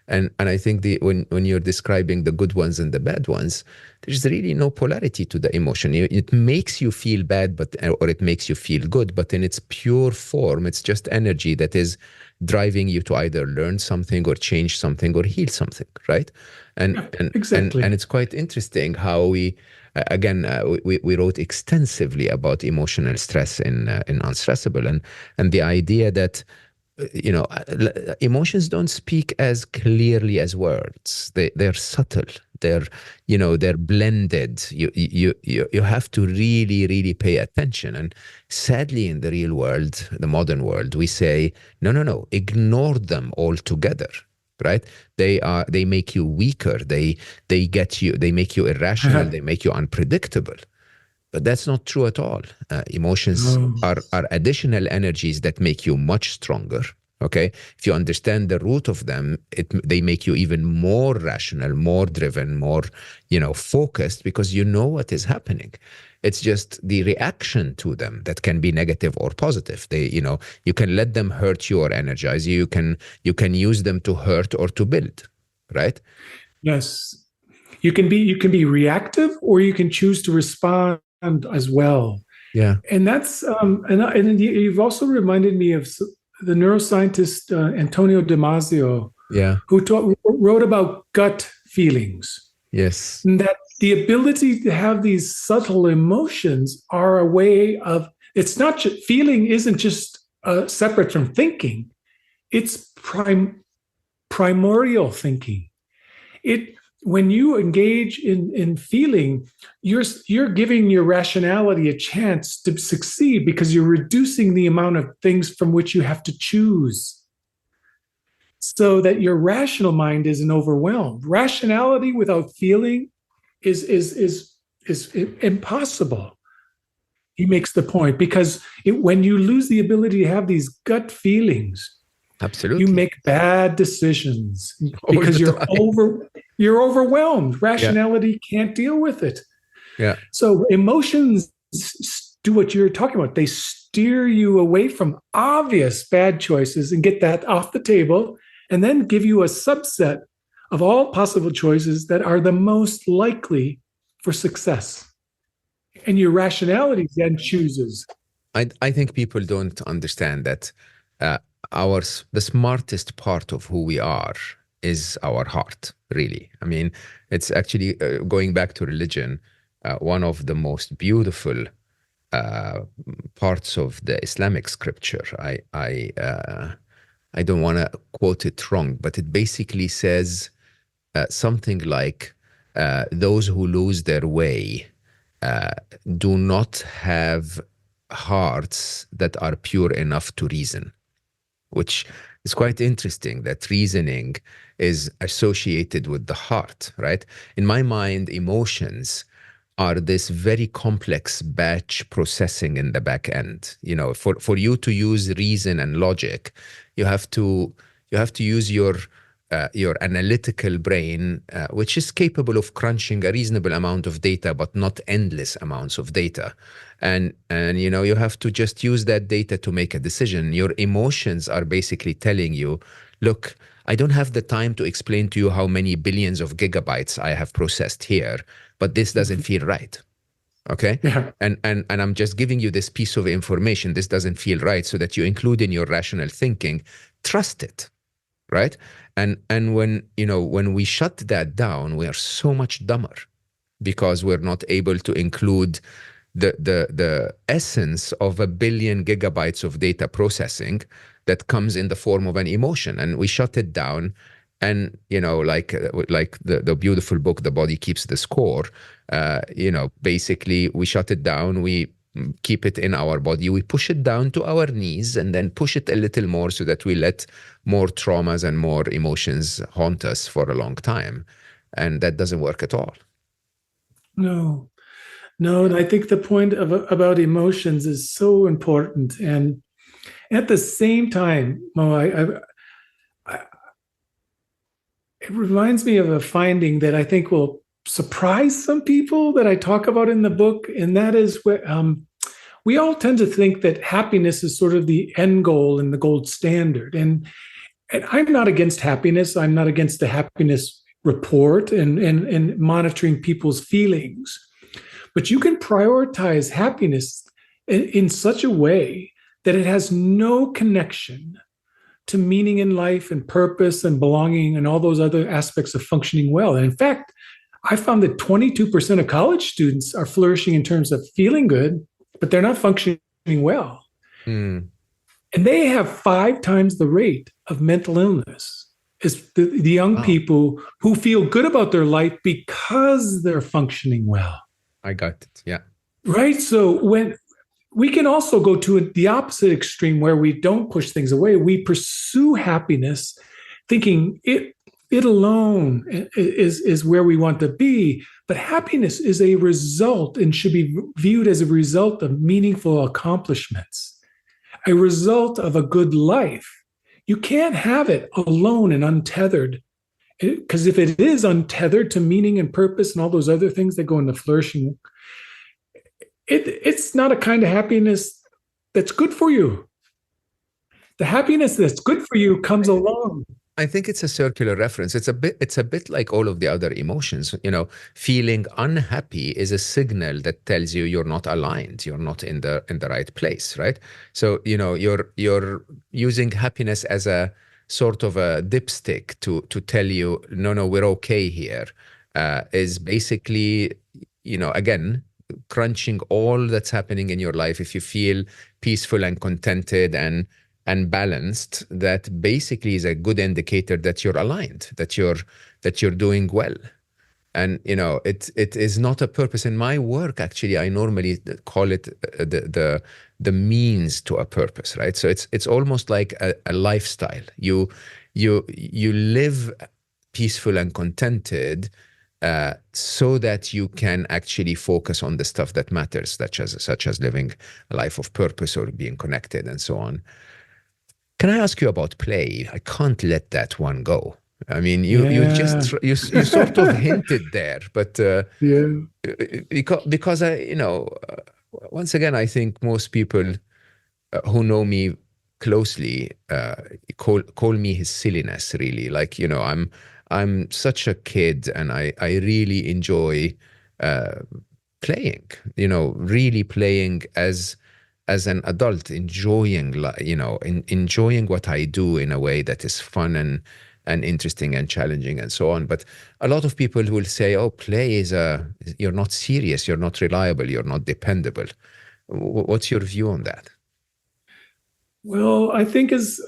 And I think when you're describing the good ones and the bad ones, there's really no polarity to the emotion. It makes you feel bad, or it makes you feel good, but in its pure form, it's just energy that is driving you to either learn something or change something or heal something, right? And Yeah, and exactly. and it's quite interesting how we wrote extensively about emotional stress in Unstressable, and the idea that emotions don't speak as clearly as words. They're subtle. They're blended. You have to really pay attention. And sadly, in the real world, the modern world, we say no, ignore them altogether. Right? They make you weaker. They make you irrational. They make you unpredictable. But that's not true at all. Emotions No. are additional energies that make you much stronger. Okay, if you understand the root of them, they make you even more rational, more driven, more focused, because you know what is happening. It's just the reaction to them that can be negative or positive. You can let them hurt you or energize you. You can use them to hurt or to build, right? Yes. You can be reactive, or you can choose to respond as well. Yeah, And that's and you've also reminded me of the neuroscientist Antonio Damasio, yeah, who wrote about gut feelings, yes, and that the ability to have these subtle emotions are a way of, it's not just, feeling isn't just separate from thinking, it's primordial thinking. It When you engage in feeling, you're giving your rationality a chance to succeed, because you're reducing the amount of things from which you have to choose, so that your rational mind isn't overwhelmed. Rationality without feeling is impossible. He makes the point, because when you lose the ability to have these gut feelings, you absolutely. make bad decisions, All because the time. you're overwhelmed. Yeah, Rationality can't deal with it. yeah. So emotions do what you're talking about. They steer you away from obvious bad choices and get that off the table, and then give you a subset of all possible choices that are the most likely for success. And your rationality then chooses. I think people don't understand that uh, the smartest part of who we are is our heart, really. I mean, it's actually going back to religion, one of the most beautiful uh, parts of the Islamic scripture. I don't want to quote it wrong, but it basically says something like, those who lose their way uh, do not have hearts that are pure enough to reason, which is quite interesting that reasoning is associated with the heart, right? In my mind, emotions are this very complex batch processing in the back end. For you to use reason and logic, you have to use your analytical brain, which is capable of crunching a reasonable amount of data, but not endless amounts of data. And you have to just use that data to make a decision. Your emotions are basically telling you, look, I don't have the time to explain to you how many billions of gigabytes I have processed here, but this doesn't feel right. Okay. Yeah. And I'm just giving you this piece of information. This doesn't feel right, so that you include in your rational thinking. Trust it. Right. And when we shut that down, we are so much dumber, because we're not able to include the essence of a billion gigabytes of data processing that comes in the form of an emotion, and we shut it down. And like the beautiful book, The Body Keeps the Score. Basically we shut it down. keep it in our body. We push it down to our knees and then push it a little more so that we let more traumas and more emotions haunt us for a long time. And that doesn't work at all. No, no. And I think the point about emotions is so important. And at the same time, Mo, it reminds me of a finding that I think will surprise some people that I talk about in the book. And that is we all tend to think that happiness is sort of the end goal and the gold standard. And I'm not against happiness. I'm not against the happiness report and monitoring people's feelings. But you can prioritize happiness in such a way that it has no connection to meaning in life and purpose and belonging and all those other aspects of functioning well. And in fact, I found that 22% of college students are flourishing in terms of feeling good, but they're not functioning well. Mm. And they have 5 times the rate of mental illness as the young people who feel good about their life because they're functioning well. I got it. Yeah. Right. So when we can also go to the opposite extreme where we don't push things away, we pursue happiness thinking it alone is where we want to be. But happiness is a result and should be viewed as a result of meaningful accomplishments, a result of a good life. You can't have it alone and untethered, because if it is untethered to meaning and purpose and all those other things that go into flourishing, it's not a kind of happiness that's good for you. The happiness that's good for you comes along. I think it's a circular reference. It's a bit like all of the other emotions. Feeling unhappy is a signal that tells you you're not aligned, you're not in the right place, right? So, you're using happiness as a sort of a dipstick to tell you, no, we're okay here, is basically, again, crunching all that's happening in your life. If you feel peaceful and contented and balanced, that basically is a good indicator that you're aligned, that you're doing well. And it is not a purpose. In my work, actually, I normally call it the means to a purpose, right? So it's almost like a lifestyle. You live peaceful and contented, so that you can actually focus on the stuff that matters, such as living a life of purpose or being connected and so on. Can I ask you about play? I can't let that one go. I mean, you sort of hinted there, but because once again, I think most people who know me closely call me his silliness. Really, like I'm such a kid, and I really enjoy playing. Really playing as an adult, enjoying enjoying what I do in a way that is fun and interesting and challenging and so on. But a lot of people will say, "Oh, play you're not serious, you're not reliable, you're not dependable." What's your view on that? Well, I think as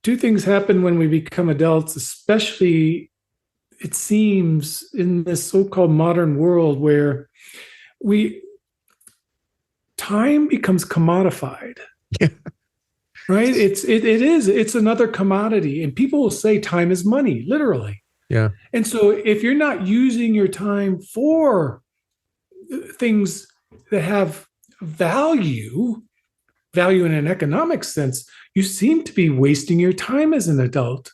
2 things happen when we become adults, especially it seems in this so-called modern world where time becomes commodified. Yeah. Right? It's another commodity, and people will say time is money, literally. Yeah. And so if you're not using your time for things that have value in an economic sense, you seem to be wasting your time as an adult.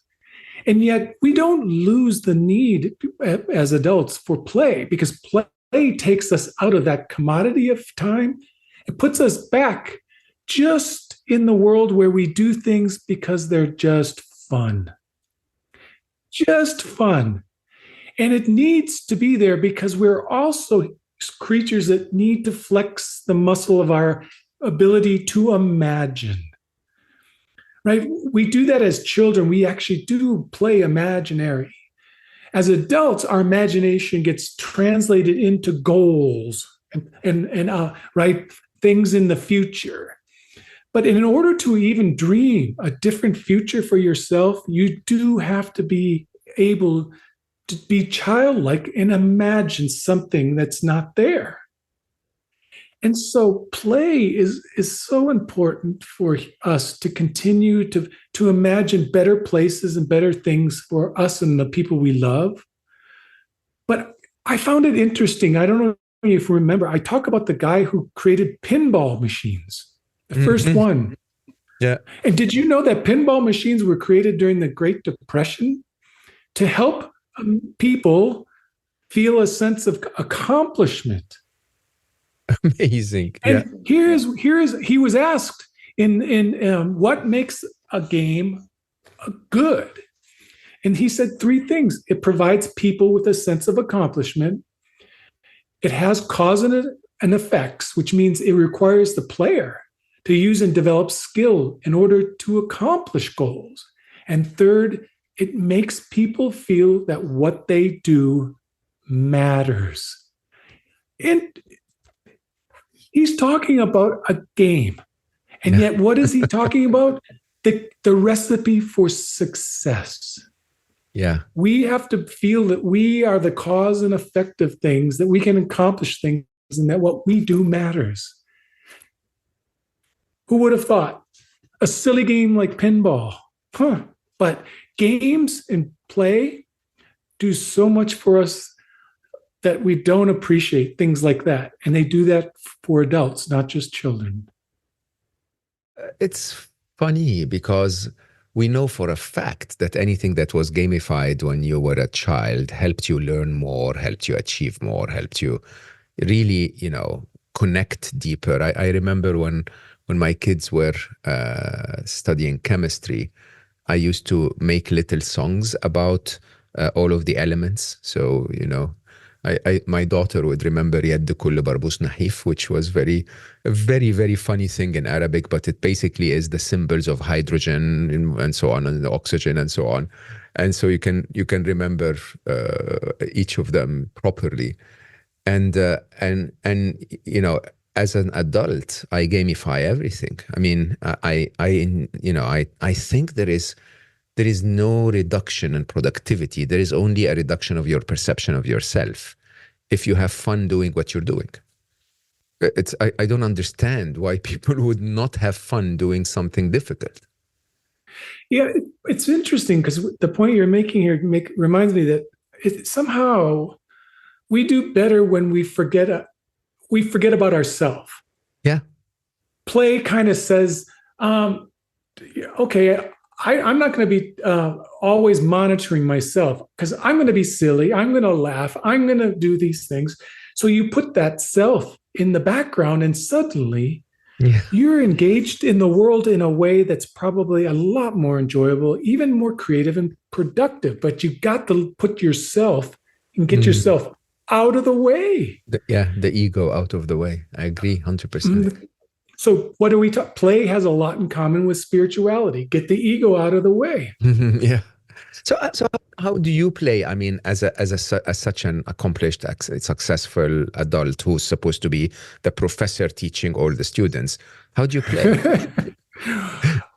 And yet we don't lose the need as adults for play, because play takes us out of that commodity of time. It puts us back just in the world where we do things because they're just fun. Just fun. And it needs to be there because we're also creatures that need to flex the muscle of our ability to imagine. Right? We do that as children. We actually do play imaginary. As adults, our imagination gets translated into goals and right, things in the future. But in order to even dream a different future for yourself, you do have to be able to be childlike and imagine something that's not there. And so play is so important for us to continue to imagine better places and better things for us and the people we love. But I found it interesting. I don't know if you remember, I talk about the guy who created pinball machines, the first Mhm. one. Yeah. And did you know that pinball machines were created during the Great Depression to help people feel a sense of accomplishment? Amazing. Yeah. And here's he was asked in what makes a game good, and he said three things: it provides people with a sense of accomplishment, it has cause and effects, which means it requires the player to use and develop skill in order to accomplish goals, and third, it makes people feel that what they do matters. And he's talking about a game. And Yeah. yet, what is he talking about? The recipe for success. Yeah. We have to feel that we are the cause and effect of things, that we can accomplish things, and that what we do matters. Who would have thought? A silly game like pinball. Huh. But games and play do so much for us that we don't appreciate things like that. And they do that for adults, not just children. It's funny because we know for a fact that anything that was gamified when you were a child helped you learn more, helped you achieve more, helped you really, connect deeper. I remember when my kids were studying chemistry, I used to make little songs about all of the elements. So, my daughter would remember يد كل بربوس نحيف, which was a very, very funny thing in Arabic, but it basically is the symbols of hydrogen and so on, and the oxygen and so on. And so you can remember each of them properly. And as an adult, I gamify everything. I mean, I think there is no reduction in productivity. There is only a reduction of your perception of yourself if you have fun doing what you're doing. I don't understand why people would not have fun doing something difficult. Yeah, it's interesting because the point you're making here reminds me that somehow we do better when we forget about ourselves. Yeah. Play kind of says, okay, I'm not going to be always monitoring myself because I'm going to be silly. I'm going to laugh. I'm going to do these things. So you put that self in the background, and suddenly you're engaged in the world in a way that's probably a lot more enjoyable, even more creative and productive. But you got to put yourself and get yourself out of the way. The ego out of the way. I agree 100%. So what do we talk? Play has a lot in common with spirituality. Get the ego out of the way. Yeah. So how do you play? I mean, as such an accomplished, successful adult who's supposed to be the professor teaching all the students, how do you play?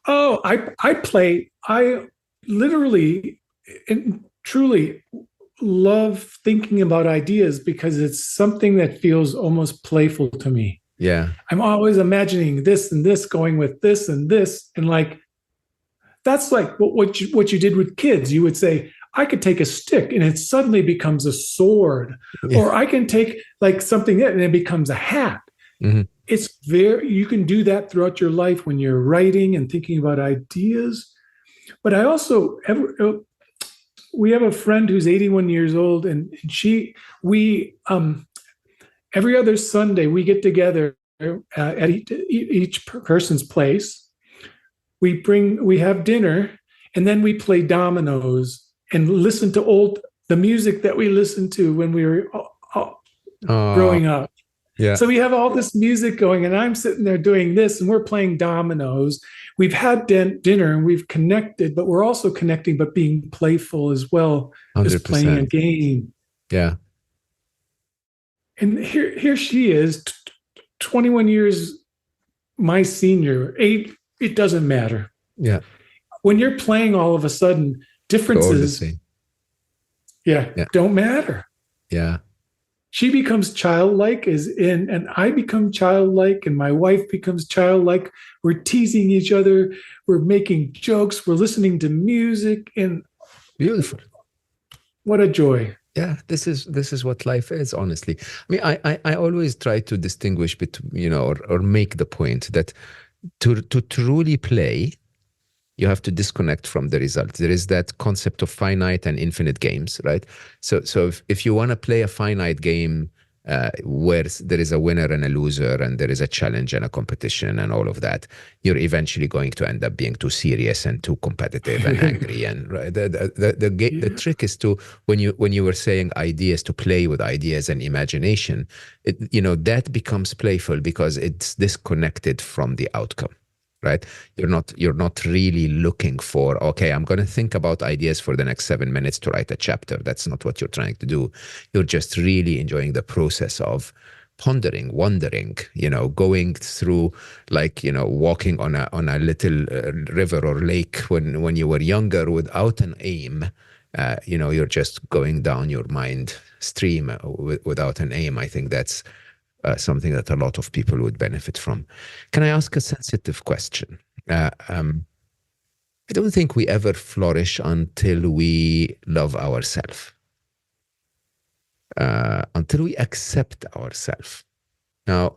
Oh, I play. I literally and truly love thinking about ideas because it's something that feels almost playful to me. Yeah. I'm always imagining this and this going with this and this. And like, that's like what you did with kids. You would say, I could take a stick and it suddenly becomes a sword, or I can take like something and it becomes a hat. Mm-hmm. You can do that throughout your life when you're writing and thinking about ideas. But I also, we have a friend who's 81 years old, and we every other Sunday, we get together at each person's place. We have dinner, and then we play dominoes and listen to the music that we listened to when we were growing up. Yeah. So we have all this music going, and I'm sitting there doing this, and we're playing dominoes. We've had dinner, and we've connected, but we're also connecting, but being playful as well 100%. as playing a game. Yeah. And here she is, 21 years, my senior. It doesn't matter. Yeah. When you're playing, all of a sudden, differences, don't matter. Yeah. She becomes childlike, and I become childlike, and my wife becomes childlike. We're teasing each other, we're making jokes, we're listening to music, and Beautiful. what a joy. Yeah, this is what life is, honestly. I mean, I always try to distinguish between, or make the point that to truly play, you have to disconnect from the result. There is that concept of finite and infinite games, right? So if you want to play a finite game where there is a winner and a loser, and there is a challenge and a competition and all of that, you're eventually going to end up being too serious and too competitive and angry. And right, the trick is to, when you were saying ideas, to play with ideas and imagination, that becomes playful because it's disconnected from the outcome. Right? You're not really looking for, okay, I'm going to think about ideas for the next 7 minutes to write a chapter. That's not what you're trying to do. You're just really enjoying the process of pondering, wondering, going through, like, walking on a little river or lake when you were younger without an aim. You're just going down your mind stream without an aim. I think that's something that a lot of people would benefit from. Can I ask a sensitive question? I don't think we ever flourish until we love ourselves, until we accept ourselves. Now,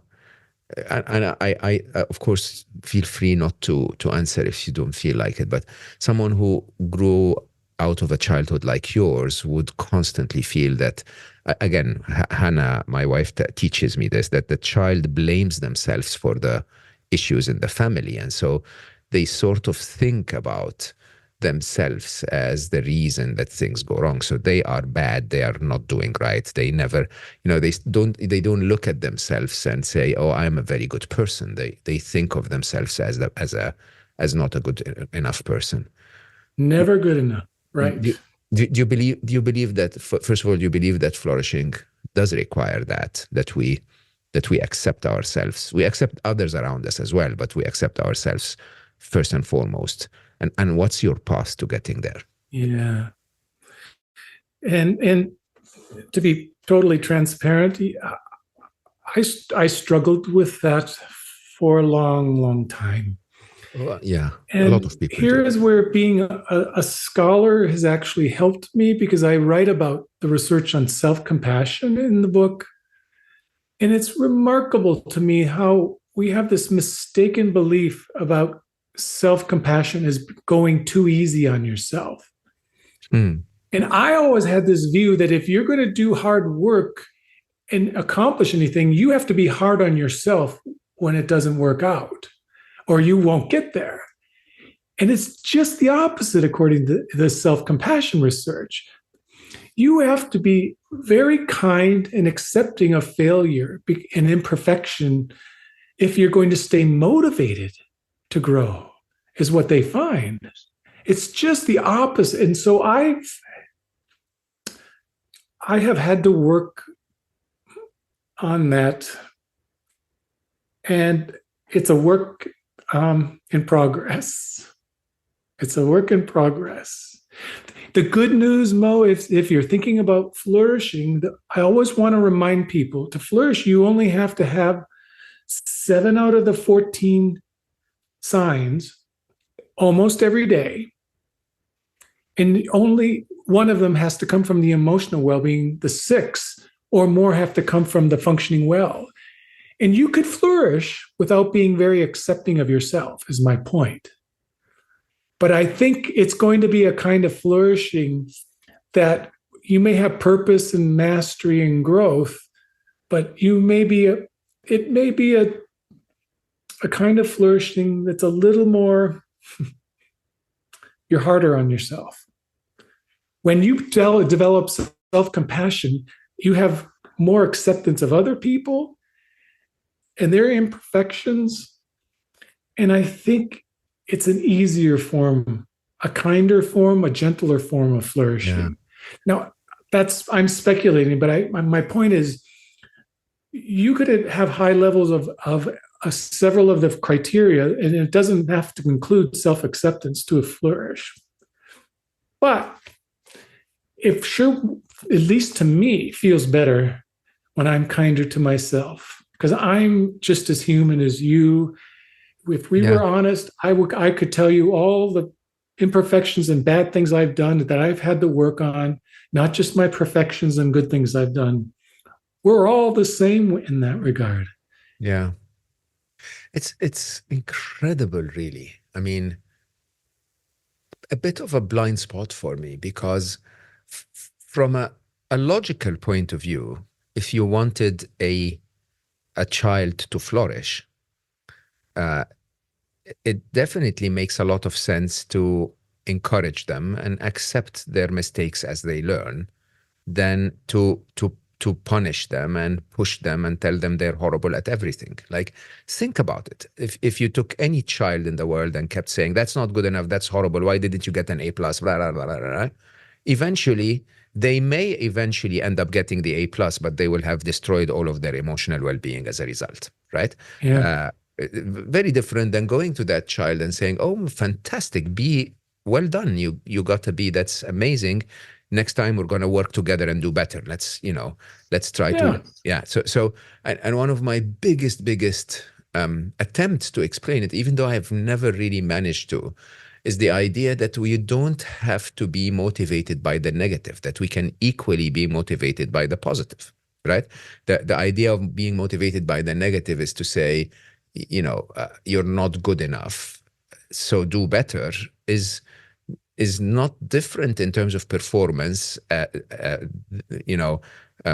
and I of course, feel free not to answer if you don't feel like it, but someone who grew out of a childhood like yours would constantly feel that, again, Hannah, my wife, teaches me this, that the child blames themselves for the issues in the family. And so they sort of think about themselves as the reason that things go wrong. So they are bad, they are not doing right. They never, they don't look at themselves and say, oh, I'm a very good person. They think of themselves as not a good enough person. Never good enough. Right. Do you believe that, first of all, do you believe that flourishing does require that we accept ourselves? We accept others around us as well, but we accept ourselves first and foremost. And what's your path to getting there? Yeah. And to be totally transparent, I struggled with that for a long, long time. Well, yeah, a lot And of people here do. is where being a scholar has actually helped me, because I write about the research on self-compassion in the book. And it's remarkable to me how we have this mistaken belief about self-compassion as going too easy on yourself. Mm. And I always had this view that if you're going to do hard work and accomplish anything, you have to be hard on yourself when it doesn't work out, or you won't get there. And it's just the opposite, according to the self-compassion research. You have to be very kind and accepting of failure and imperfection if you're going to stay motivated to grow, is what they find. It's just the opposite. And so I have had to work on that. And it's a work in progress. It's a work in progress. The good news, Mo, if you're thinking about flourishing, I always want to remind people, to flourish, you only have to have 7 out of the 14 signs almost every day. And only one of them has to come from the emotional well-being. The 6 or more have to come from the functioning well. And you could flourish without being very accepting of yourself, is my point. But I think it's going to be a kind of flourishing that you may have purpose and mastery and growth, but it may be a kind of flourishing that's a little more, you're harder on yourself. When you develop self-compassion, you have more acceptance of other people and their imperfections. And I think it's an easier form, a kinder form, a gentler form of flourishing. Yeah. Now, I'm speculating, but my point is, you could have high levels of several of the criteria, and it doesn't have to include self-acceptance to flourish. But at least to me, feels better when I'm kinder to myself, because I'm just as human as you. If we Yeah. were honest, I could tell you all the imperfections and bad things I've done that I've had to work on, not just my perfections and good things I've done. We're all the same in that regard. Yeah. It's incredible, really. I mean, a bit of a blind spot for me because from a logical point of view, if you wanted a child to flourish, uh, it definitely makes a lot of sense to encourage them and accept their mistakes as they learn than to punish them and push them and tell them they're horrible at everything. Like, think about it. If you took any child in the world and kept saying, that's not good enough, that's horrible, why didn't you get an A plus, blah, blah, blah, blah, blah, eventually, they may eventually end up getting the A plus, but they will have destroyed all of their emotional well-being as a result, right? Yeah. Uh, very different than going to that child and saying, "Oh, fantastic, B, well done. You got a B. That's amazing. Next time we're going to work together and do better. Let's try to, Yeah. yeah." And one of my biggest attempts to explain it, even though I've never really managed to, is the idea that we don't have to be motivated by the negative, that we can equally be motivated by the positive, right? The idea of being motivated by the negative is to say, you're not good enough, so do better, is not different in terms of performance,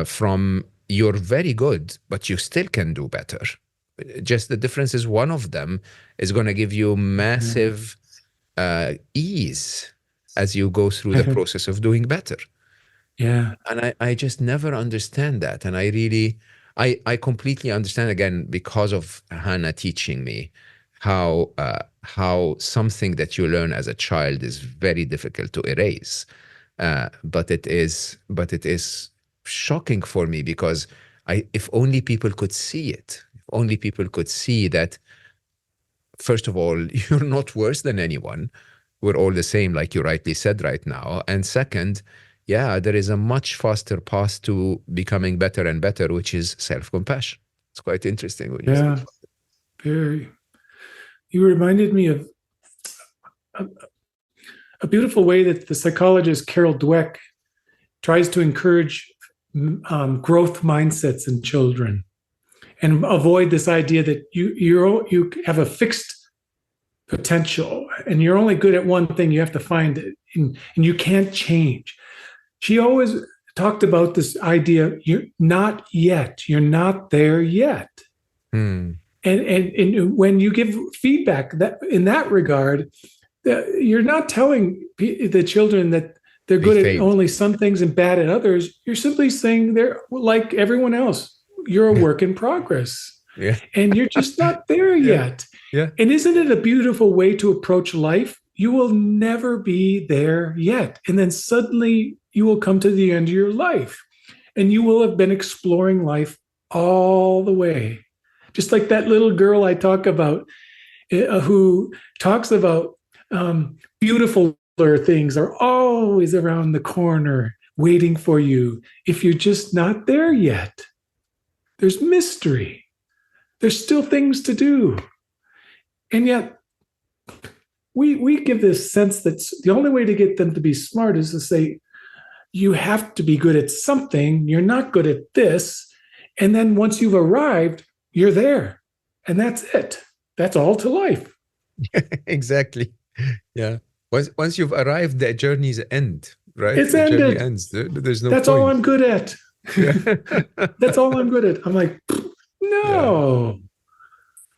from you're very good, but you still can do better. Just the difference is one of them is going to give you massive ease as you go through the process of doing better. Yeah. And I just never understand that. And I completely understand, again, because of Hannah teaching me how something that you learn as a child is very difficult to erase. But it is shocking for me because if only people could see it, if only people could see that, first of all, you're not worse than anyone. We're all the same, like you rightly said right now. And second, yeah, there is a much faster path to becoming better and better, which is self-compassion. It's quite interesting when you think Yeah. about it. Very. You reminded me of a, a beautiful way that the psychologist Carol Dweck tries to encourage growth mindsets in children and avoid this idea that you have a fixed potential and you're only good at one thing. You have to find it, and you can't change. She always talked about this idea: you're not yet. You're not there yet. Hmm. And when you give feedback that in that regard, you're not telling the children that they're They good at failed. only some things and bad at others. You're simply saying they're like everyone else. You're a work in progress. Yeah. And you're just not there Yeah. yet. Yeah. And isn't it a beautiful way to approach life? You will never be there yet. And then suddenly you will come to the end of your life and you will have been exploring life all the way. Just like that little girl I talk about, who talks about beautiful things are always around the corner waiting for you. If you're just not there yet, there's mystery. There's still things to do. And yet, we give this sense that the only way to get them to be smart is to say, you have to be good at something. You're not good at this. And then once you've arrived, you're there. And that's it. That's all to life. Exactly. Yeah. Once you've arrived, the journey's end, right? It's The journey ended. ends. There's no That's all point. I'm good at. Yeah. That's all I'm good at. I'm like, Yeah. no,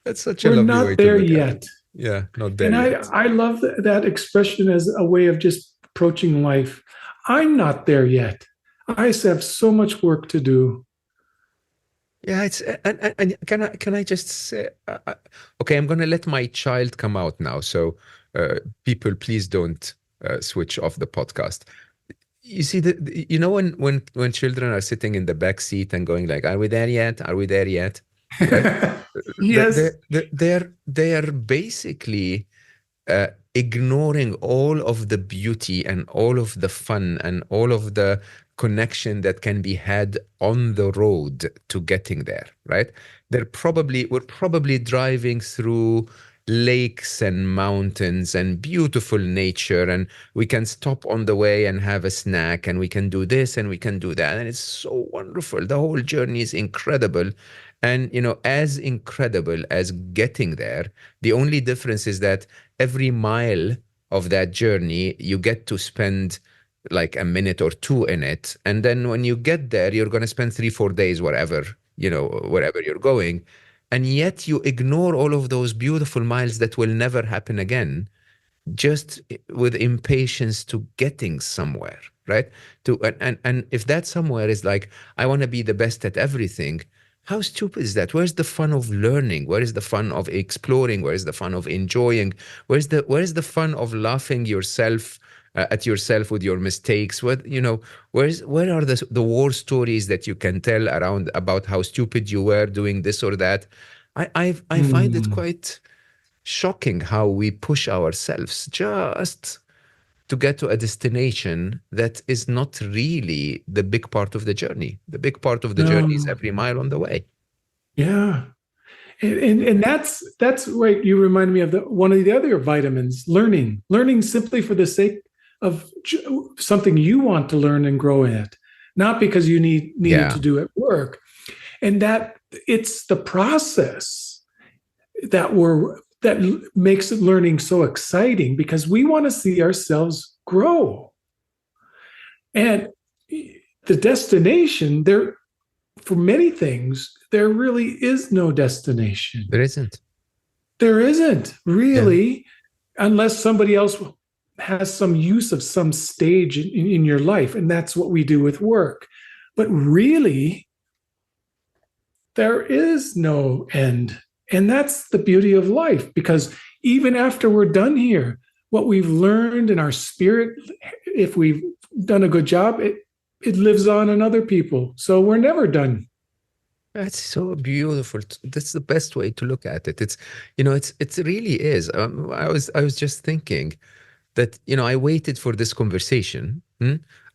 That's such a we're lovely way not to there look at it. yet. Yeah, not there And yet. I love that expression as a way of just approaching life. I'm not there yet. I have so much work to do. Yeah, it's and can I just say, okay, I'm gonna let my child come out now, so people, please don't switch off the podcast. You see, when children are sitting in the back seat and going like, "Are we there yet? Are we there yet?" Right? Yes. They're basically ignoring all of the beauty and all of the fun and all of the connection that can be had on the road to getting there, right? We're probably driving through lakes and mountains and beautiful nature, and we can stop on the way and have a snack, and we can do this and we can do that, and it's so wonderful. The whole journey is incredible. And as incredible as getting there, the only difference is that every mile of that journey you get to spend like a minute or two in it, and then when you get there you're going to spend 3 4 days wherever you're going, and yet you ignore all of those beautiful miles that will never happen again, just with impatience to getting somewhere, right? And if that somewhere is like, I want to be the best at everything, how stupid is that? Where's the fun of learning? Where is the fun of exploring? Where is the fun of enjoying? Where's the fun of laughing at yourself with your mistakes? Where are the war stories that you can tell around about how stupid you were doing this or that? I find it quite shocking how we push ourselves just to get to a destination that is not really the big part of the journey. The big part of the journey is No. every mile on the way. Yeah. And that's right. You remind me of one of the other vitamins, learning simply for the sake of something you want to learn and grow at, not because you needed to do it work. And that it's the process that makes learning so exciting, because we want to see ourselves grow. And the destination there, for many things, there really is no destination. There isn't. There isn't really, unless somebody else has some use of some stage in your life. And that's what we do with work. But really, there is no end. And that's the beauty of life, because even after we're done here, what we've learned in our spirit, if we've done a good job, it lives on in other people. So we're never done. That's so beautiful. That's the best way to look at it. It really is. I was just thinking that, I waited for this conversation.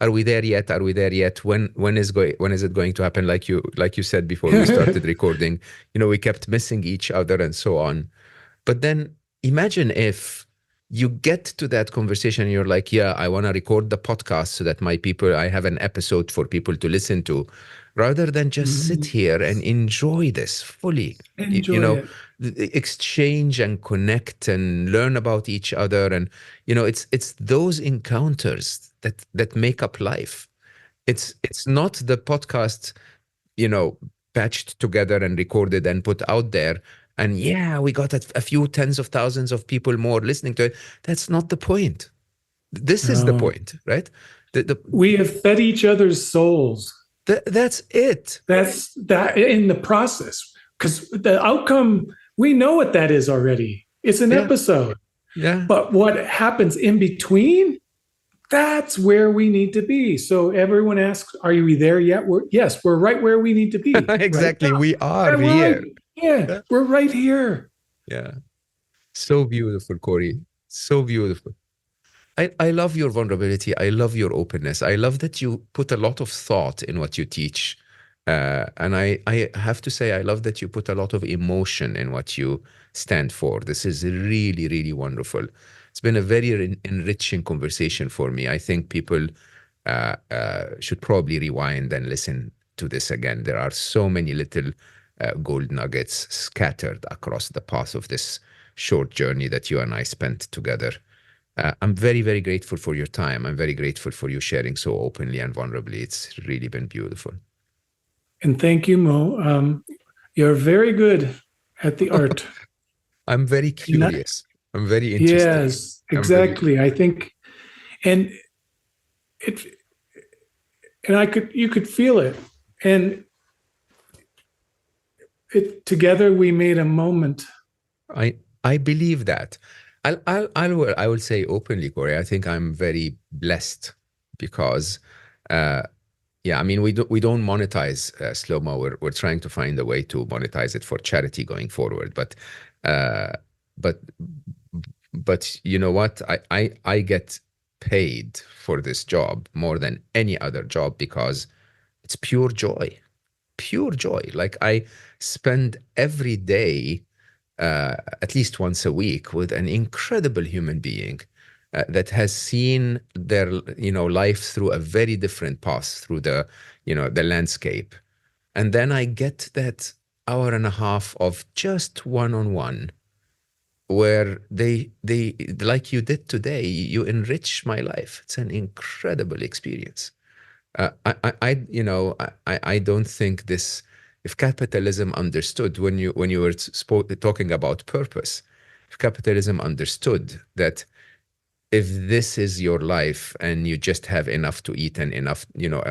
Are we there yet? Are we there yet? When is it going to happen? Like you said before we started recording, we kept missing each other and so on. But then imagine if you get to that conversation and you're like, yeah, I want to record the podcast so that I have an episode for people to listen to, rather than just sit here and enjoy this fully. Enjoy it. Exchange and connect and learn about each other. And, it's those encounters that make up life. It's not the podcast, patched together and recorded and put out there. And we got a few tens of thousands of people more listening to it. That's not the point. This is the point, right? We have fed each other's souls. That's it. That's that in the process, because the outcome, we know what that is already. It's an episode. Yeah. But what happens in between, that's where we need to be. So everyone asks, are you there yet? Yes, we're right where we need to be. Exactly. Right, we are here. We're right here. Yeah. So beautiful, Corey. So beautiful. I love your vulnerability. I love your openness. I love that you put a lot of thought in what you teach. And I have to say, I love that you put a lot of emotion in what you stand for. This is really, really wonderful. It's been a very enriching conversation for me. I think people should probably rewind and listen to this again. There are so many little gold nuggets scattered across the path of this short journey that you and I spent together. I'm very, very grateful for your time. I'm very grateful for you sharing so openly and vulnerably. It's really been beautiful. And thank you, Mo. You're very good at the art. I'm very curious. I'm very interested. Yes, exactly. I think, and you could feel it, and together we made a moment. I believe that. I will say openly, Corey, I think I'm very blessed because, I mean, we don't monetize slow-mo. We're trying to find a way to monetize it for charity going forward. But you know what? I get paid for this job more than any other job because it's pure joy. Like I spend every day, at least once a week, with an incredible human being that has seen their, life through a very different path through the landscape. And then I get that hour and a half of just one-on-one where they like you did today, you enrich my life. It's an incredible experience. I don't think this. If capitalism understood when you were talking about purpose, if capitalism understood that if this is your life and you just have enough to eat and enough,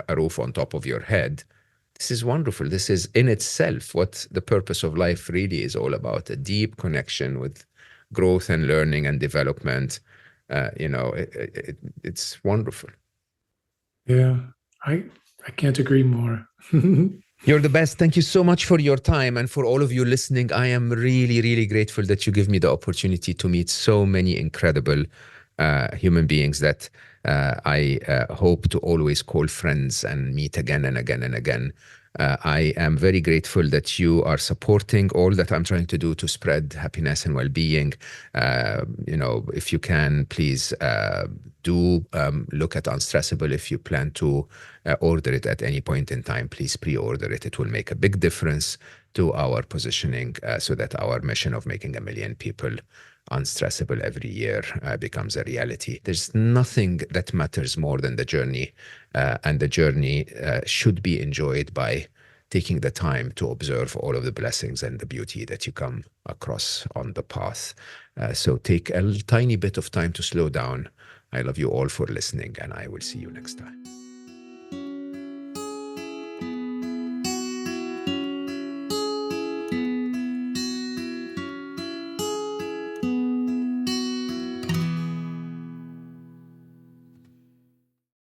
a roof on top of your head, this is wonderful. This is in itself what the purpose of life really is all about, a deep connection with growth and learning and development. It's wonderful. Yeah, I I can't agree more. You're the best. Thank you so much for your time. And for all of you listening, I am really, really grateful that you give me the opportunity to meet so many incredible human beings that I hope to always call friends and meet again and again and again. I am very grateful that you are supporting all that I'm trying to do to spread happiness and well-being. If you can, please do look at Unstressable. If you plan to order it at any point in time, please pre-order it. It will make a big difference to our positioning so that our mission of making 1 million people unstressable every year becomes a reality. There's nothing that matters more than the journey, and the journey should be enjoyed by taking the time to observe all of the blessings and the beauty that you come across on the path. So take a tiny bit of time to slow down. I love you all for listening, and I will see you next time.